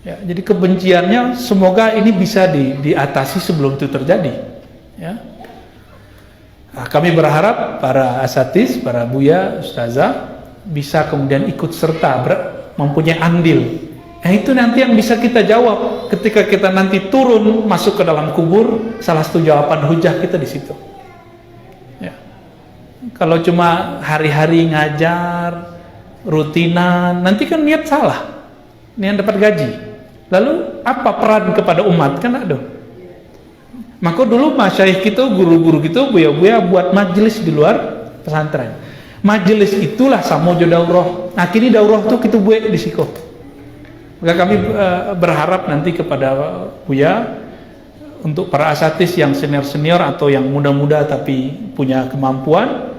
Ya, jadi kebenciannya semoga ini bisa diatasi sebelum itu terjadi. Ya. Nah, kami berharap para asatiz, para buya, ustazah bisa kemudian ikut serta mempunyai andil. Nah, itu nanti yang bisa kita jawab ketika kita nanti turun masuk ke dalam kubur. Salah satu jawaban hujah kita di situ. Ya. Kalau cuma hari-hari ngajar, rutinan, nanti kan niat salah, niat dapat gaji. Lalu apa peran kepada umat? Kan ada. Maka dulu masyayikh kita, guru-guru kita, buya-buya buat majelis di luar pesantren. Majelis itulah samojo daurah. Nah kini daurah tuh kita buat di siko. Maka kami berharap nanti kepada buya, untuk para asatiz yang senior-senior atau yang muda-muda tapi punya kemampuan,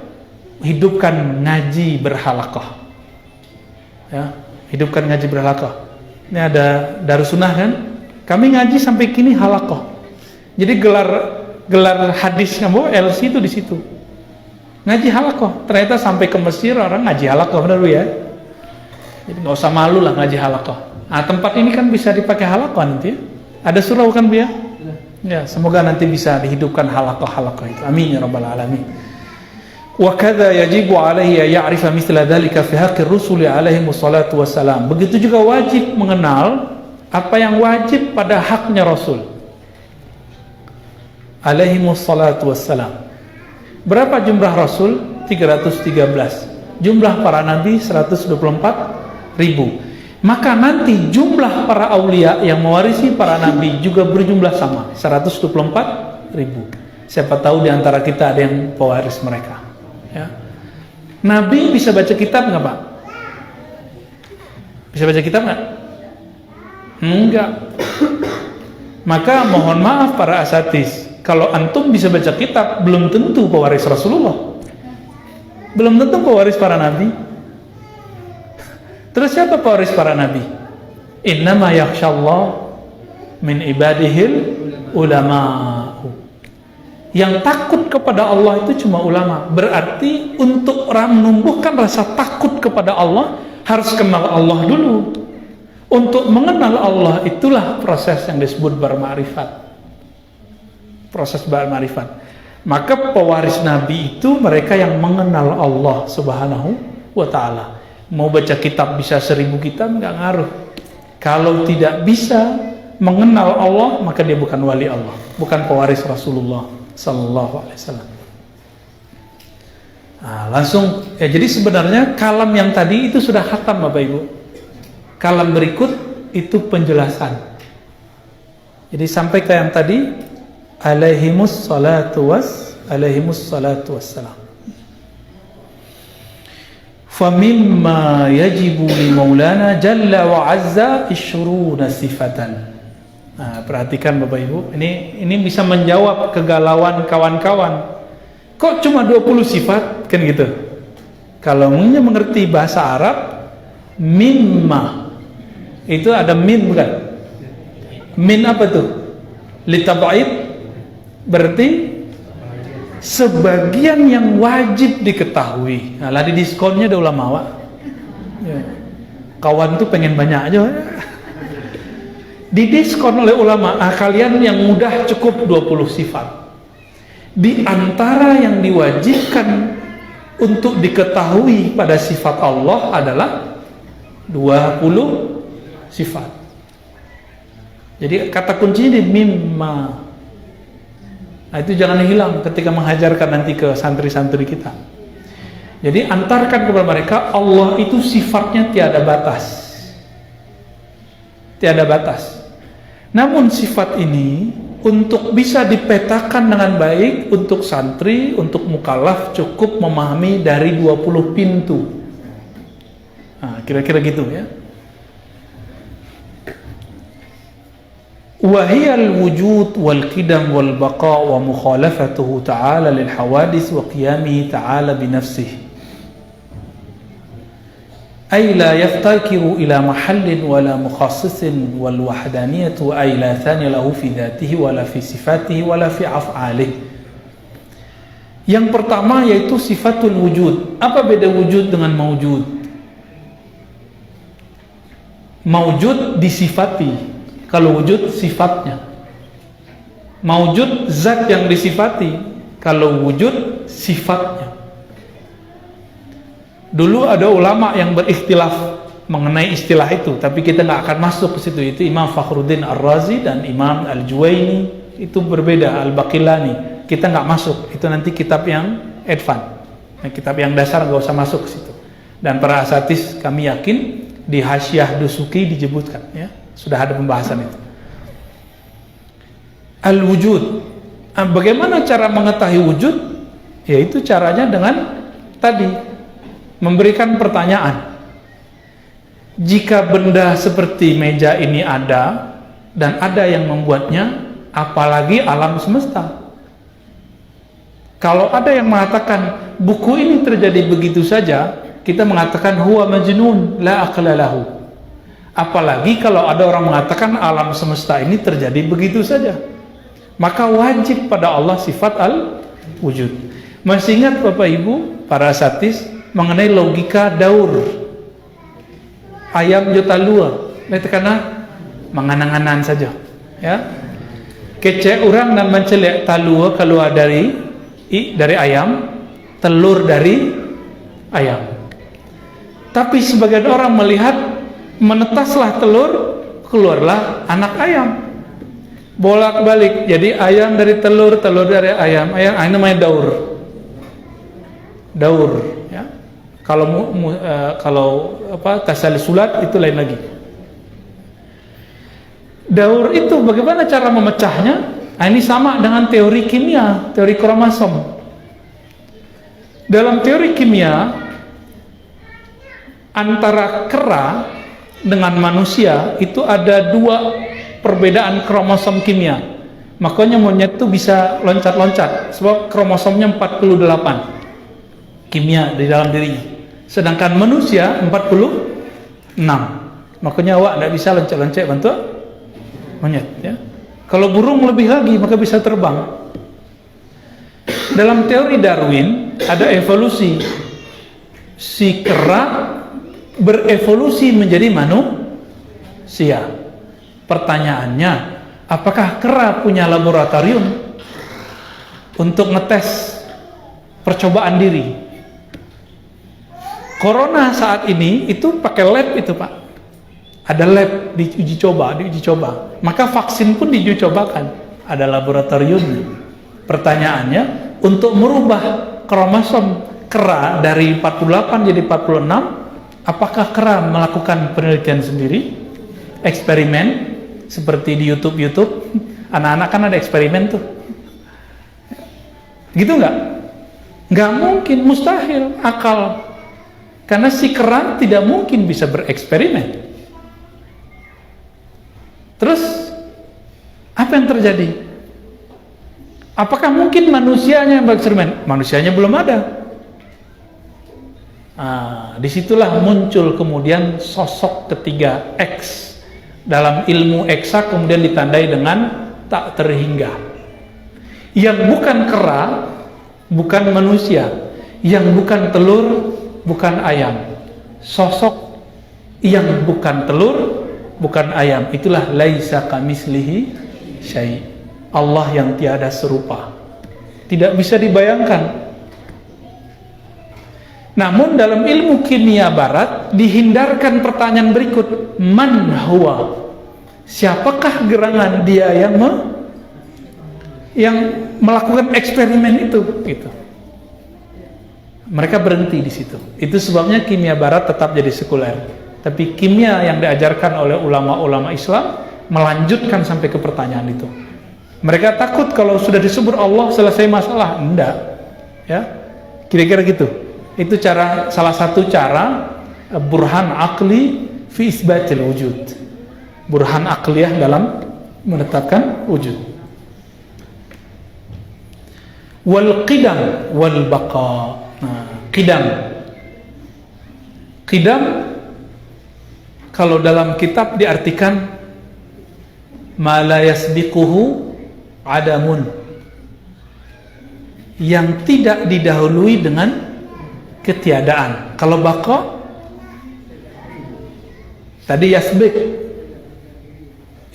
hidupkan ngaji berhalaqah. Ya, hidupkan ngaji berhalaqah. Ini ada Darussunnah kan? Kami ngaji sampai kini halaqah. Jadi gelar hadis kamu LC itu di situ. Ngaji halaqah. Ternyata sampai ke Mesir orang ngaji halaqah, benar ya? Jadi nggak usah malu lah ngaji halaqah. Nah, tempat ini kan bisa dipakai halaqah nanti ya. Ada surau kan Bu ya? Ya, semoga nanti bisa dihidupkan halaqah-halaqah itu. Amin ya rabbal alamin. Wa kadza yajibu alaihi ya'rifa mithla dzalika fi haqqir rusuli alaihi wassalatu wassalam. Begitu juga wajib mengenal apa yang wajib pada haknya Rasul alaihi wassalatu wassalam. Berapa jumlah Rasul? 313. Jumlah para nabi 124.000. Maka nanti jumlah para aulia yang mewarisi para nabi juga berjumlah sama, 124.000. Siapa tahu di antara kita ada yang pewaris mereka. Ya. Nabi bisa baca kitab nggak Pak? Bisa baca kitab nggak? Enggak. Maka mohon maaf para asatiz, Kalau antum bisa baca kitab, belum tentu pewaris Rasulullah, belum tentu pewaris para nabi. Terus siapa pewaris para nabi? Innama yakhshallah min ibadihil ulama'u. Yang takut kepada Allah itu cuma ulama. Berarti untuk orang menumbuhkan rasa takut kepada Allah, harus kenal Allah dulu. Untuk mengenal Allah itulah proses yang disebut berma'rifat. Proses berma'rifat. Maka pewaris Nabi itu mereka yang mengenal Allah Subhanahu wa ta'ala. Mau baca kitab bisa 1000 kitab, nggak ngaruh. Kalau tidak bisa mengenal Allah, maka dia bukan wali Allah, bukan pewaris Rasulullah sallallahu alaihi wasallam. Nah, langsung ya, jadi sebenarnya kalam yang tadi itu sudah khatam Bapak Ibu. Kalam berikut itu penjelasan. Jadi sampai ke yang tadi, alaihimus salatu wassalam. Famimma yajibu li maulana jalla wa azza isyruna sifatan. Nah, perhatikan Bapak Ibu, ini bisa menjawab kegalauan kawan-kawan. Kok cuma 20 sifat? Kan gitu. Kalau mengerti bahasa Arab, mimma itu ada min bukan? Min apa tuh? Litab'id, berarti sebagian yang wajib diketahui. Nah, lah di diskonnya ada ulama, Wak. Ya. Kawan tuh pengen banyak aja. Didiskon oleh ulama, kalian yang mudah cukup 20 sifat. Di antara yang diwajibkan untuk diketahui pada sifat Allah adalah 20 sifat. Jadi kata kuncinya di mimma. Nah, itu jangan hilang ketika mengajarkan nanti ke santri-santri kita. Jadi antarkan kepada mereka, Allah itu sifatnya tiada batas. Tiada batas. Namun sifat ini untuk bisa dipetakan dengan baik untuk santri, untuk mukallaf cukup memahami dari 20 pintu. Nah, kira-kira gitu ya. Wahiyal wujud wal qidam wal baqa wa mukhalafatuhu ta'ala lil hawadis wa qiyamihi ta'ala binafsihi. أي لا يفتكر إلى محل ولا مخصص والوحدانية أي لا ثاني له في ذاته ولا في صفاته ولا في أفعاله. Yang pertama yaitu sifatul wujud. Apa beda wujud dengan maujud? Maujud disifati, kalau wujud sifatnya. Maujud zat yang disifati, kalau wujud sifatnya. Dulu ada ulama yang berikhtilaf mengenai istilah itu, tapi kita nggak akan masuk ke situ. Itu Imam Fakhruddin Ar-Razi dan Imam Al-Juwaini, itu berbeda. Al-Baqillani kita nggak masuk, itu nanti kitab yang advance. Nah, kitab yang dasar nggak usah masuk ke situ. Dan para asatis kami yakin di Hasyiah Dusuki disebutkan, ya sudah ada pembahasan itu. Al-wujud, bagaimana cara mengetahui wujud? Yaitu caranya dengan tadi memberikan pertanyaan. Jika benda seperti meja ini ada dan ada yang membuatnya, apalagi alam semesta. Kalau ada yang mengatakan buku ini terjadi begitu saja, kita mengatakan huwa majnun la aqla lahu. Apalagi kalau ada orang mengatakan alam semesta ini terjadi begitu saja, maka wajib pada Allah sifat al-wujud. Masih ingat Bapak Ibu para asatis mengenai logika daur ayam juta lua, karena menganang-angan saja, ya. Kece orang dan mencelek talua keluar dari ayam, telur dari ayam. Tapi sebagian orang melihat menetaslah telur, keluarlah anak ayam. Bolak-balik, jadi ayam dari telur, telur dari ayam, ini namanya daur. Daur, ya. Kalau tasalsulat itu lain lagi. Daur itu bagaimana cara memecahnya? Ini sama dengan teori kimia, teori kromosom. Dalam teori kimia, antara kera dengan manusia itu ada 2 perbedaan kromosom kimia. Makanya monyet tuh bisa loncat-loncat sebab kromosomnya 48 kimia di dalam dirinya. Sedangkan manusia 46. Makanya awak tidak bisa loncat-loncat bantu monyet ya. Kalau burung lebih lagi maka bisa terbang. Dalam teori Darwin ada evolusi. Si kera berevolusi menjadi manusia. Pertanyaannya, apakah kera punya laboratorium untuk ngetes percobaan diri? Corona saat ini itu pakai lab itu Pak. Ada lab diuji coba. Maka vaksin pun diuji cobakan. Ada laboratoriumnya. Pertanyaannya, untuk merubah kromosom kera dari 48 jadi 46, apakah kera melakukan penelitian sendiri? Eksperimen seperti di YouTube. Anak-anak kan ada eksperimen tuh. Gitu nggak? Nggak mungkin, mustahil, akal. Karena si kera tidak mungkin bisa bereksperimen. Terus apa yang terjadi? Apakah mungkin manusianya yang bereksperimen? Manusianya belum ada. Disitulah muncul kemudian sosok ketiga X. Dalam ilmu eksak kemudian ditandai dengan tak terhingga. Yang bukan kera, bukan manusia. Yang bukan telur, bukan ayam. Sosok yang bukan telur, bukan ayam. Itulah laisa kamislihi syai'. Allah yang tiada serupa. Tidak bisa dibayangkan. Namun dalam ilmu kimia barat dihindarkan pertanyaan berikut, man huwa? Siapakah gerangan dia yang melakukan eksperimen itu? Gitu. Mereka berhenti di situ. Itu sebabnya kimia barat tetap jadi sekuler. Tapi kimia yang diajarkan oleh ulama-ulama Islam melanjutkan sampai ke pertanyaan itu. Mereka takut kalau sudah disebut Allah selesai masalah. Enggak. Ya. Kira-kira gitu. Itu salah satu cara burhan akli fi isbatil wujud. Burhan akliyah dalam menetapkan wujud. Wal qidam wal baqa. Qidam kalau dalam kitab diartikan ma la yasbiquhu adamun, yang tidak didahului dengan ketiadaan. Kalau baqa tadi yasbiq,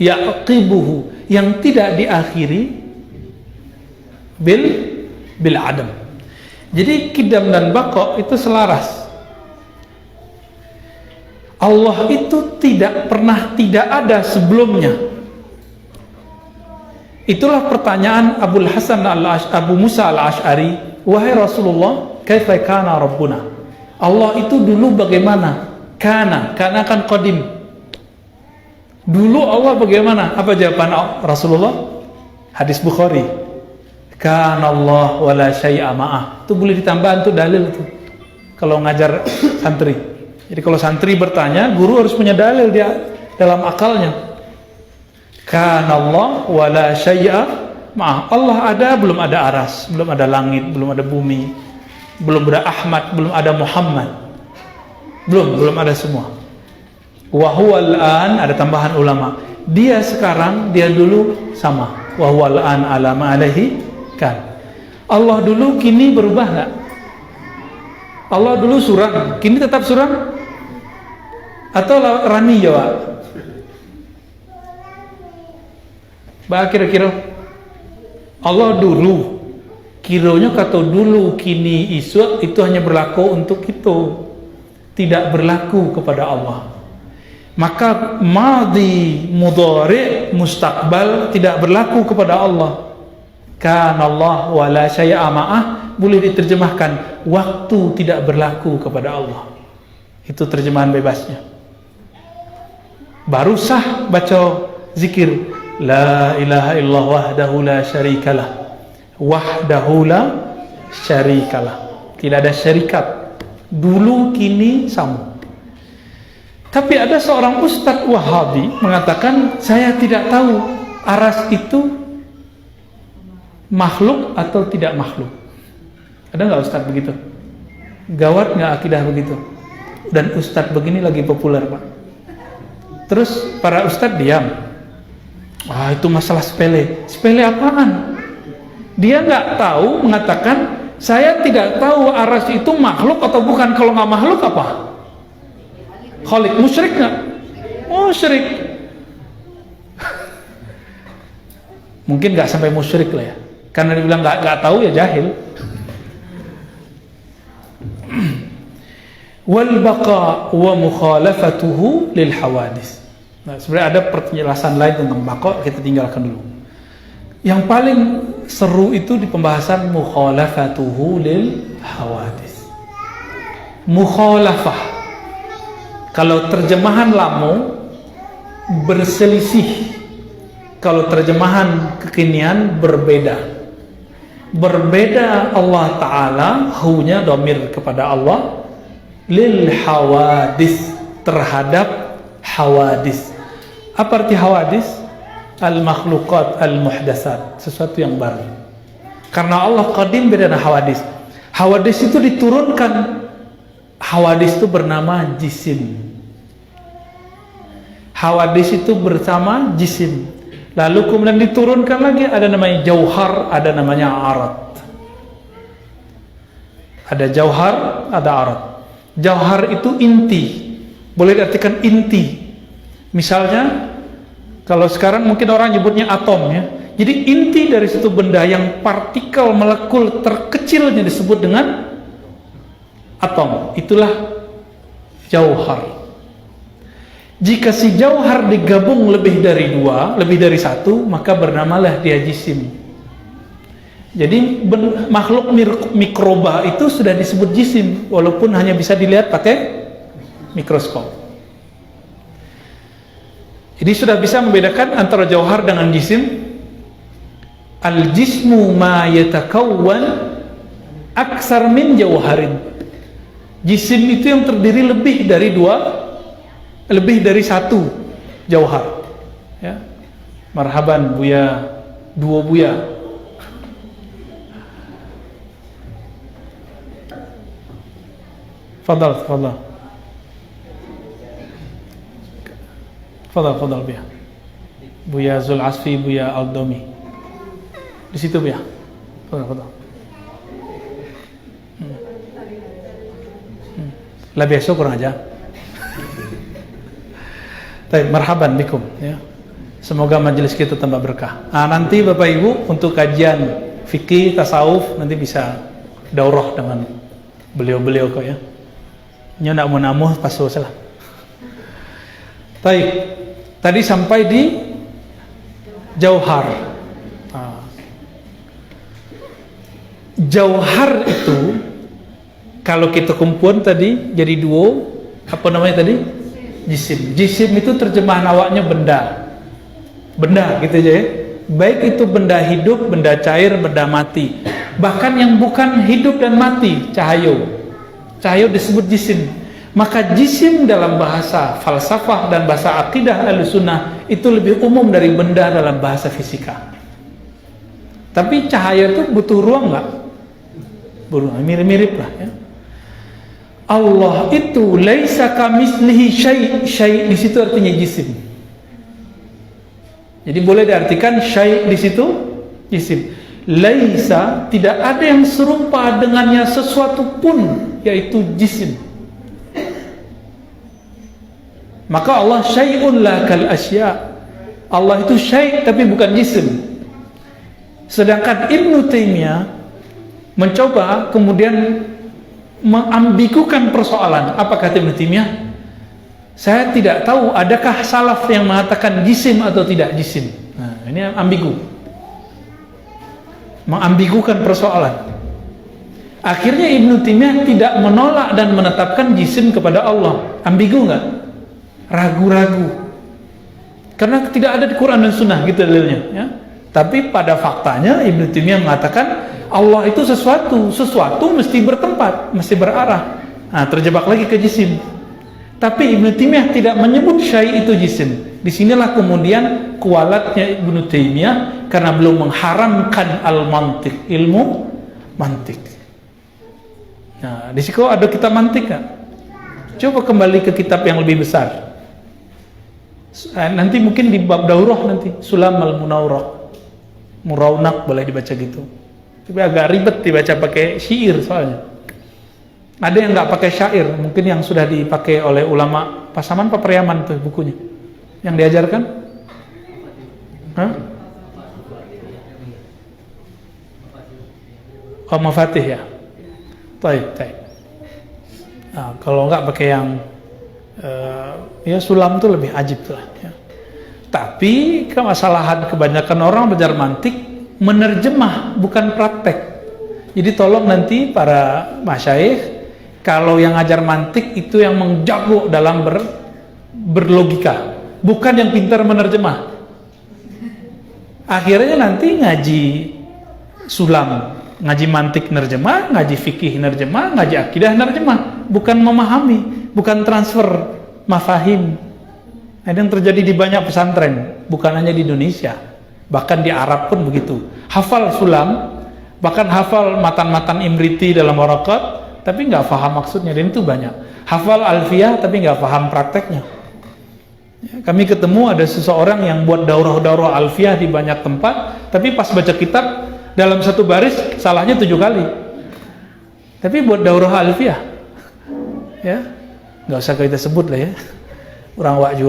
yaqibuhu, yang tidak diakhiri bil adam. Jadi qidam dan baqa itu selaras. Allah itu tidak pernah tidak ada sebelumnya. Itulah pertanyaan Abu Musa al-Ash'ari, wahai Rasulullah, kaifa kana rabbuna? Allah itu dulu bagaimana? Kana kan qadim. Dulu Allah bagaimana? Apa jawaban Rasulullah? Hadis Bukhari. Kana Allah wala syai'a ma'ah. Itu boleh ditambah untuk dalil itu. Kalau ngajar santri. Jadi kalau santri bertanya, guru harus punya dalil dia dalam akalnya. Kana Allah wala syai'a ma'ah. Allah ada, belum ada aras, belum ada langit, belum ada bumi, belum ada Ahmad, belum ada Muhammad, belum ada semua. Wa huwal an, ada tambahan ulama, dia sekarang, dia dulu sama. Wa huwal an ala ma alaihi kan. Allah dulu, kini berubah enggak? Allah dulu suram, kini tetap suram? Atau rani jawab? Kira-kira Allah dulu, kiranya kata dulu, kini, isu, itu hanya berlaku untuk itu, tidak berlaku kepada Allah. Maka madhi, mudhari', mustaqbal tidak berlaku kepada Allah. Kana Allah wala syai'a ma'ah boleh diterjemahkan waktu tidak berlaku kepada Allah. Itu terjemahan bebasnya. Baru sah baca zikir la ilaha illallah wahdahu la syarikalah. Wahdahu la syarikalah. Tidak ada syarikat. Dulu, kini, sama. Tapi ada seorang ustadz Wahabi mengatakan, saya tidak tahu aras itu makhluk atau tidak makhluk? Ada nggak Ustadz begitu? Gawat nggak akidah begitu? Dan Ustadz begini lagi populer, Pak. Terus para Ustadz diam. Ah, itu masalah sepele. Sepele apaan? Dia nggak tahu mengatakan, saya tidak tahu aras itu makhluk atau bukan. Kalau nggak makhluk apa? Khalik. Musyrik nggak? Musyrik. Mungkin nggak sampai musyrik lah ya. Karena dibilang nggak tahu ya jahil. Wal baqa wa mukhalafatuhu lil hawadis. Nah, sebenarnya ada penjelasan lain tentang baqa, kita tinggalkan dulu. Yang paling seru itu di pembahasan mukhalafatuhu lil hawadis. Mukhalafah, kalau terjemahan Lamu, berselisih. Kalau terjemahan kekinian, berbeda. Berbeda Allah Ta'ala, hunya domir kepada Allah, lil hawadis, terhadap hawadis. Apa arti hawadis? Al-makhluqat al-muhdasat, sesuatu yang baru. Karena Allah qadim, beda dengan hawadis. Hawadis itu diturunkan. Hawadis itu bernama jisim. Hawadis itu bersama jisim. Lalu kemudian diturunkan lagi, ada namanya jauhar, ada namanya arat. Ada jauhar, ada arat. Jauhar itu inti, boleh diartikan inti. Misalnya, kalau sekarang mungkin orang nyebutnya atom ya. Jadi inti dari satu benda yang partikel molekul terkecilnya disebut dengan atom. Itulah jauhar. Jika si jauhar digabung lebih dari dua, lebih dari satu, maka bernamalah dia jisim. Jadi makhluk mikroba itu sudah disebut jisim, walaupun hanya bisa dilihat pakai mikroskop. Jadi sudah bisa membedakan antara jauhar dengan jisim. Al-jismu ma yatakawwan aksar min jauharin. Jisim itu yang terdiri lebih dari dua, lebih dari satu jauhar. Ya. Marhaban Buya, duo Buya. Fadal, fadal. Fadal Buya. Buya Zul Asfi, Buya Aldomi. Di situ Buya. Fadal. Lah biasa kurang aja. Baik, marhaban bikum ya. Semoga majelis kita tambah berkah. Nanti Bapak Ibu untuk kajian fikih, tasawuf nanti bisa daurah dengan beliau-beliau kok ya. Nya nak mau namuh pas salah. Baik. Tadi sampai di jauhar. Jauhar itu kalau kita kumpulkan tadi jadi duo, apa namanya tadi? Jisim. Jisim itu terjemahan awaknya benda. Benda gitu aja ya. Baik itu benda hidup, benda cair, benda mati. Bahkan yang bukan hidup dan mati, cahayo. Cahayo disebut jisim. Maka jisim dalam bahasa falsafah dan bahasa akidah Ahlussunnah itu lebih umum dari benda dalam bahasa fisika. Tapi cahaya itu butuh ruang nggak? Beruang, mirip-mirip lah ya. Allah itu laisa kamitslihi syai' di situ artinya jisim. Jadi boleh diartikan syai' di situ jisim. Laisa, tidak ada yang serupa dengannya sesuatu pun, yaitu jisim. Maka Allah syai'un la kal asya'. Allah itu syai' tapi bukan jisim. Sedangkan Ibnu Taimiyah mencoba kemudian mengambigukan persoalan. Apa kata Ibnu Taimiyah? Saya tidak tahu adakah salaf yang mengatakan jisim atau tidak jisim. Nah, ini ambigu. Mengambigukan persoalan. Akhirnya Ibnu Taimiyah tidak menolak dan menetapkan jisim kepada Allah. Ambigu enggak? Ragu-ragu. Karena tidak ada di Quran dan Sunnah gitu dalilnya, ya. Tapi pada faktanya Ibnu Taimiyah mengatakan Allah itu sesuatu mesti bertempat, mesti berarah. Nah, terjebak lagi ke jisim. Tapi Ibnu Taimiyah tidak menyebut syai' itu jisim. Disinilah kemudian kualatnya Ibnu Taimiyah karena belum mengharamkan al-mantiq, ilmu mantik. Nah, di situ ada kitab mantik nggak? Coba kembali ke kitab yang lebih besar. Nanti mungkin di bab daurah nanti Sulam al-Munawraq, Murawnak boleh dibaca gitu. Tapi agak ribet dibaca pakai syair soalnya. Ada yang nggak pakai syair, mungkin yang sudah dipakai oleh ulama Pasaman Paperiaman tuh bukunya. Yang diajarkan? Hah? Oh, Mafatih ya. Taib. Nah, kalau nggak pakai yang ya Sulam tuh lebih ajib tuh. Ya. Tapi kemasalahan kebanyakan orang belajar mantik menerjemah bukan praktek. Jadi tolong nanti para masyayikh kalau yang ngajar mantik itu yang menjago dalam berlogika, bukan yang pintar menerjemah. Akhirnya nanti ngaji Sulam, ngaji mantik nerjemah, ngaji fikih nerjemah, ngaji akidah nerjemah, bukan memahami, bukan transfer mafahim. Ada yang terjadi di banyak pesantren, bukan hanya di Indonesia, bahkan di Arab pun begitu. Hafal Sulam, bahkan hafal matan-matan Imriti dalam warakat, tapi nggak paham maksudnya, dan itu banyak. Hafal Alfiyah tapi nggak paham prakteknya. Ya, kami ketemu ada seseorang yang buat daurah-daurah Alfiyah di banyak tempat, tapi pas baca kitab dalam satu baris salahnya 7 kali. Tapi buat daurah Alfiyah, ya nggak usah kita sebut lah ya, orang wakju.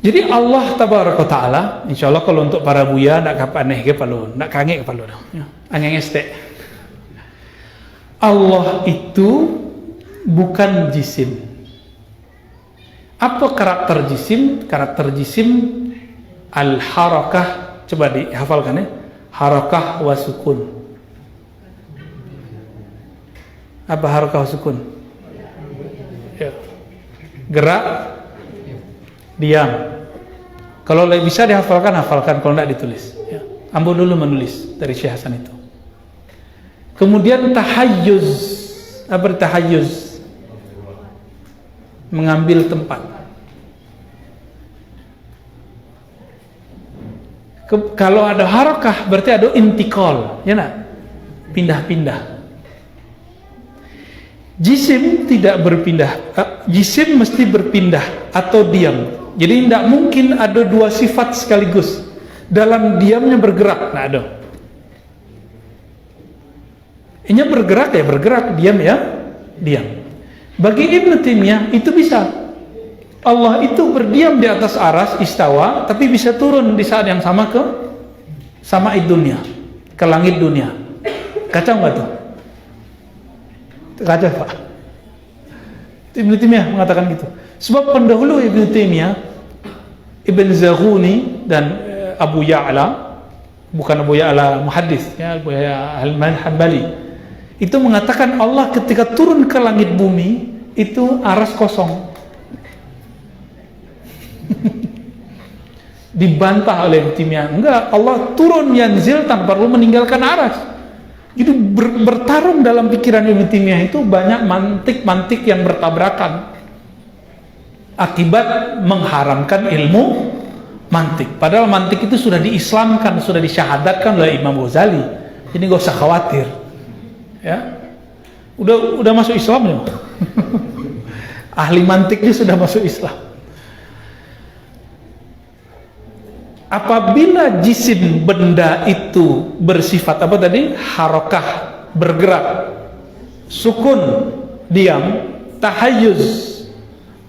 Jadi Allah tabaraka taala, insyaallah kalau untuk para buya nak kapaneh ke palu, nak kange ke palu dah. Angeng estek. Allah itu bukan jisim. Apa karakter jisim? Karakter jisim al-harakah. Coba dihafalkan ya. Harakah wa sukun. Apa harakah wa sukun? Ya. Gerak, diam. Kalau bisa dihafalkan, hafalkan. Kalau tidak ditulis. Ya. Ambo dulu menulis dari Syekh Hasan itu. Kemudian tahayyuz. Apa tahayyuz? Mengambil tempat. Kalau ada harakah berarti ada intikal, ya nak? Pindah-pindah. Jisim tidak berpindah. Jisim mesti berpindah atau diam. Jadi tidak mungkin ada dua sifat sekaligus. Dalam diamnya bergerak, nah ada. Ini bergerak ya bergerak, diam ya diam. Bagi Ibnu Taimiyah itu bisa. Allah itu berdiam di atas aras istawa, tapi bisa turun di saat yang sama ke sama'id dunia, ke langit dunia. Kacau nggak tuh? Kacau Pak. Ibnu Taimiyah mengatakan gitu. Sebab pendahulu Ibnu Taimiyah, Ibn Zaghuni dan Abu Ya'la, bukan Abu Ya'la muhaddis ya, Abu Ya'la al-Hanbali, itu mengatakan Allah ketika turun ke langit bumi itu aras kosong. Dibantah oleh Ibnu Taimiyah. Enggak, Allah turun yanzil tanpa perlu meninggalkan aras. Jadi bertarung dalam pikiran Ibnu Taimiyah itu banyak mantik-mantik yang bertabrakan. Akibat mengharamkan ilmu mantik. Padahal mantik itu sudah diislamkan, sudah disyahadatkan oleh Imam Ghazali. Jadi nggak usah khawatir. Ya, udah masuk Islam ya. Ahli mantiknya sudah masuk Islam. Apabila jisim benda itu bersifat apa tadi? Harakah, bergerak, sukun, diam, tahayyuz,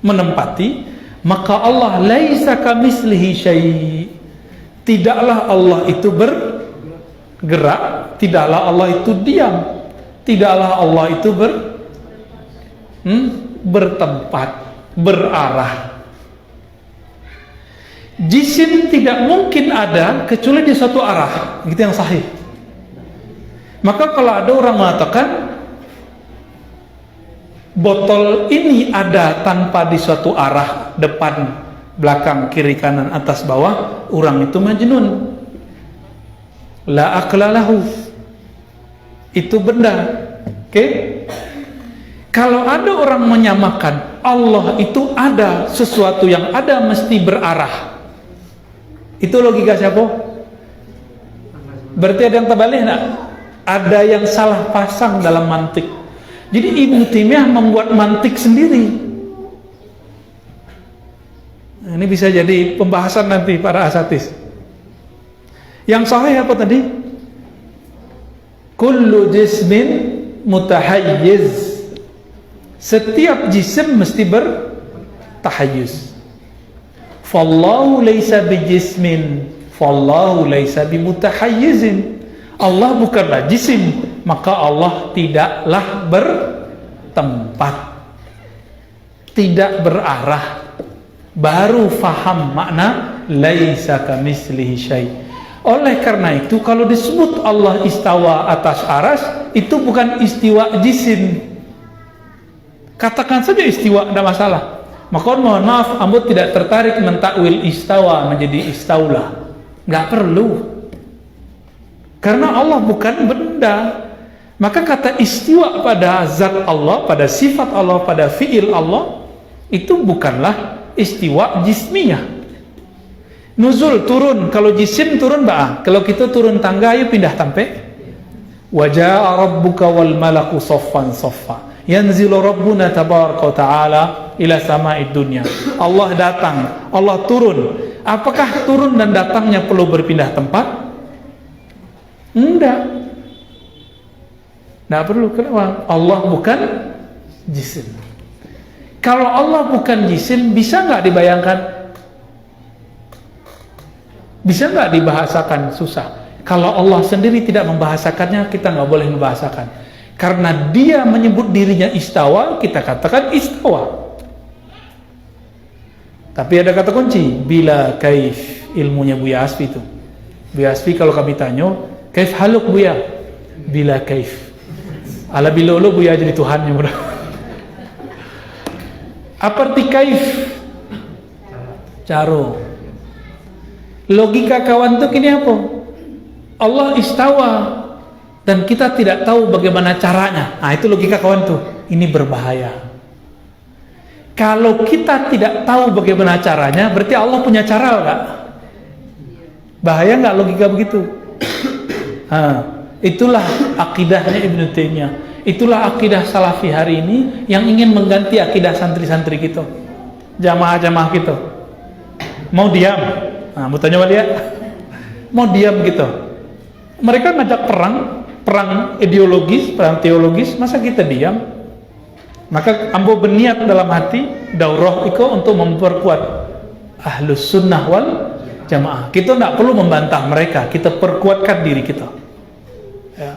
menempati, maka Allah laisa kamitslihi syai'. Tidaklah Allah itu bergerak, tidaklah Allah itu diam, tidaklah Allah itu bertempat, berarah. Jisim tidak mungkin ada kecuali di satu arah, gitu yang sahih. Maka kalau ada orang mengatakan botol ini ada tanpa di suatu arah, depan, belakang, kiri, kanan, atas, bawah, orang itu majnun. La aqla lahu. Itu benda. Oke? Kalau ada orang menyamakan Allah itu ada, sesuatu yang ada mesti berarah, itu logika siapa? Berarti ada yang terbalik enggak? Ada yang salah pasang dalam mantik. Jadi Ibnu Taimiyah membuat mantik sendiri. Nah, ini bisa jadi pembahasan nanti para asatis. Yang sahih apa tadi? Kullu jismin mutahayyiz. Setiap jisim mesti bertahayyuz. Fallahu laysa bijismin, fallahu laysa bimutahayyizin. Allah bukanlah jisim, maka Allah tidaklah bertempat, tidak berarah. Baru faham makna laisa kamitslihi syai'. Oleh karena itu kalau disebut Allah istawa atas aras, itu bukan istiwa jisim. Katakan saja istiwa, tidak masalah. Maka mohon maaf, ambo tidak tertarik mentakwil istawa menjadi istaulah. Nggak perlu. Karena Allah bukan benda. Maka kata istiwa pada zat Allah, pada sifat Allah, pada fi'il Allah, itu bukanlah istiwa jismiyah. Nuzul, turun. Kalau jisim turun ba'ah. Kalau kita turun tangga, ayo pindah tampe. Waja'a rabbuka wal malaku soffan soffa. Yanzilu rabbuna tabaraka ta'ala ila sama'id dunya. Allah datang, Allah turun. Apakah turun dan datangnya perlu berpindah tempat? Enggak. Enggak perlu. Kenapa? Allah bukan jisim. Kalau Allah bukan jisim, bisa nggak dibayangkan? Bisa nggak dibahasakan? Susah. Kalau Allah sendiri tidak membahasakannya, kita nggak boleh membahasakan. Karena dia menyebut dirinya istawa, kita katakan istawa. Tapi ada kata kunci, bila kaif, ilmunya Buya Asfi itu. Buya Asfi kalau kami tanya, kaif haluk Buya? Bila kaif. Ala bilolo Buya jadi Tuhannya udah. Apa arti kaif? Caro. Logika kawan tuh kini apa? Allah istawa dan kita tidak tahu bagaimana caranya. Nah, itu logika kawan tuh. Ini berbahaya. Kalau kita tidak tahu bagaimana caranya, berarti Allah punya cara enggak? Bahaya enggak logika begitu? Itulah akidahnya Ibnu Taimiyah. Itulah akidah salafi hari ini yang ingin mengganti akidah santri-santri kita, jamaah-jamaah kita. Mau diam? Nah, mau tanya dia, mau diam gitu. Mereka ngajak perang ideologis, perang teologis, masa kita diam? Maka ambo berniat dalam hati daurah iko untuk memperkuat ahlus sunnah wal jamaah. Kita tidak perlu membantah mereka, kita perkuatkan diri kita. Ya.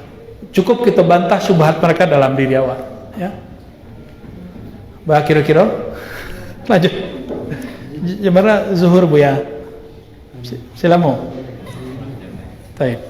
Cukup kita bantah syubhat mereka dalam diri awal. Ya. Bah kira-kira lanjut. Gimana zuhur Buya? Silamu. Baik.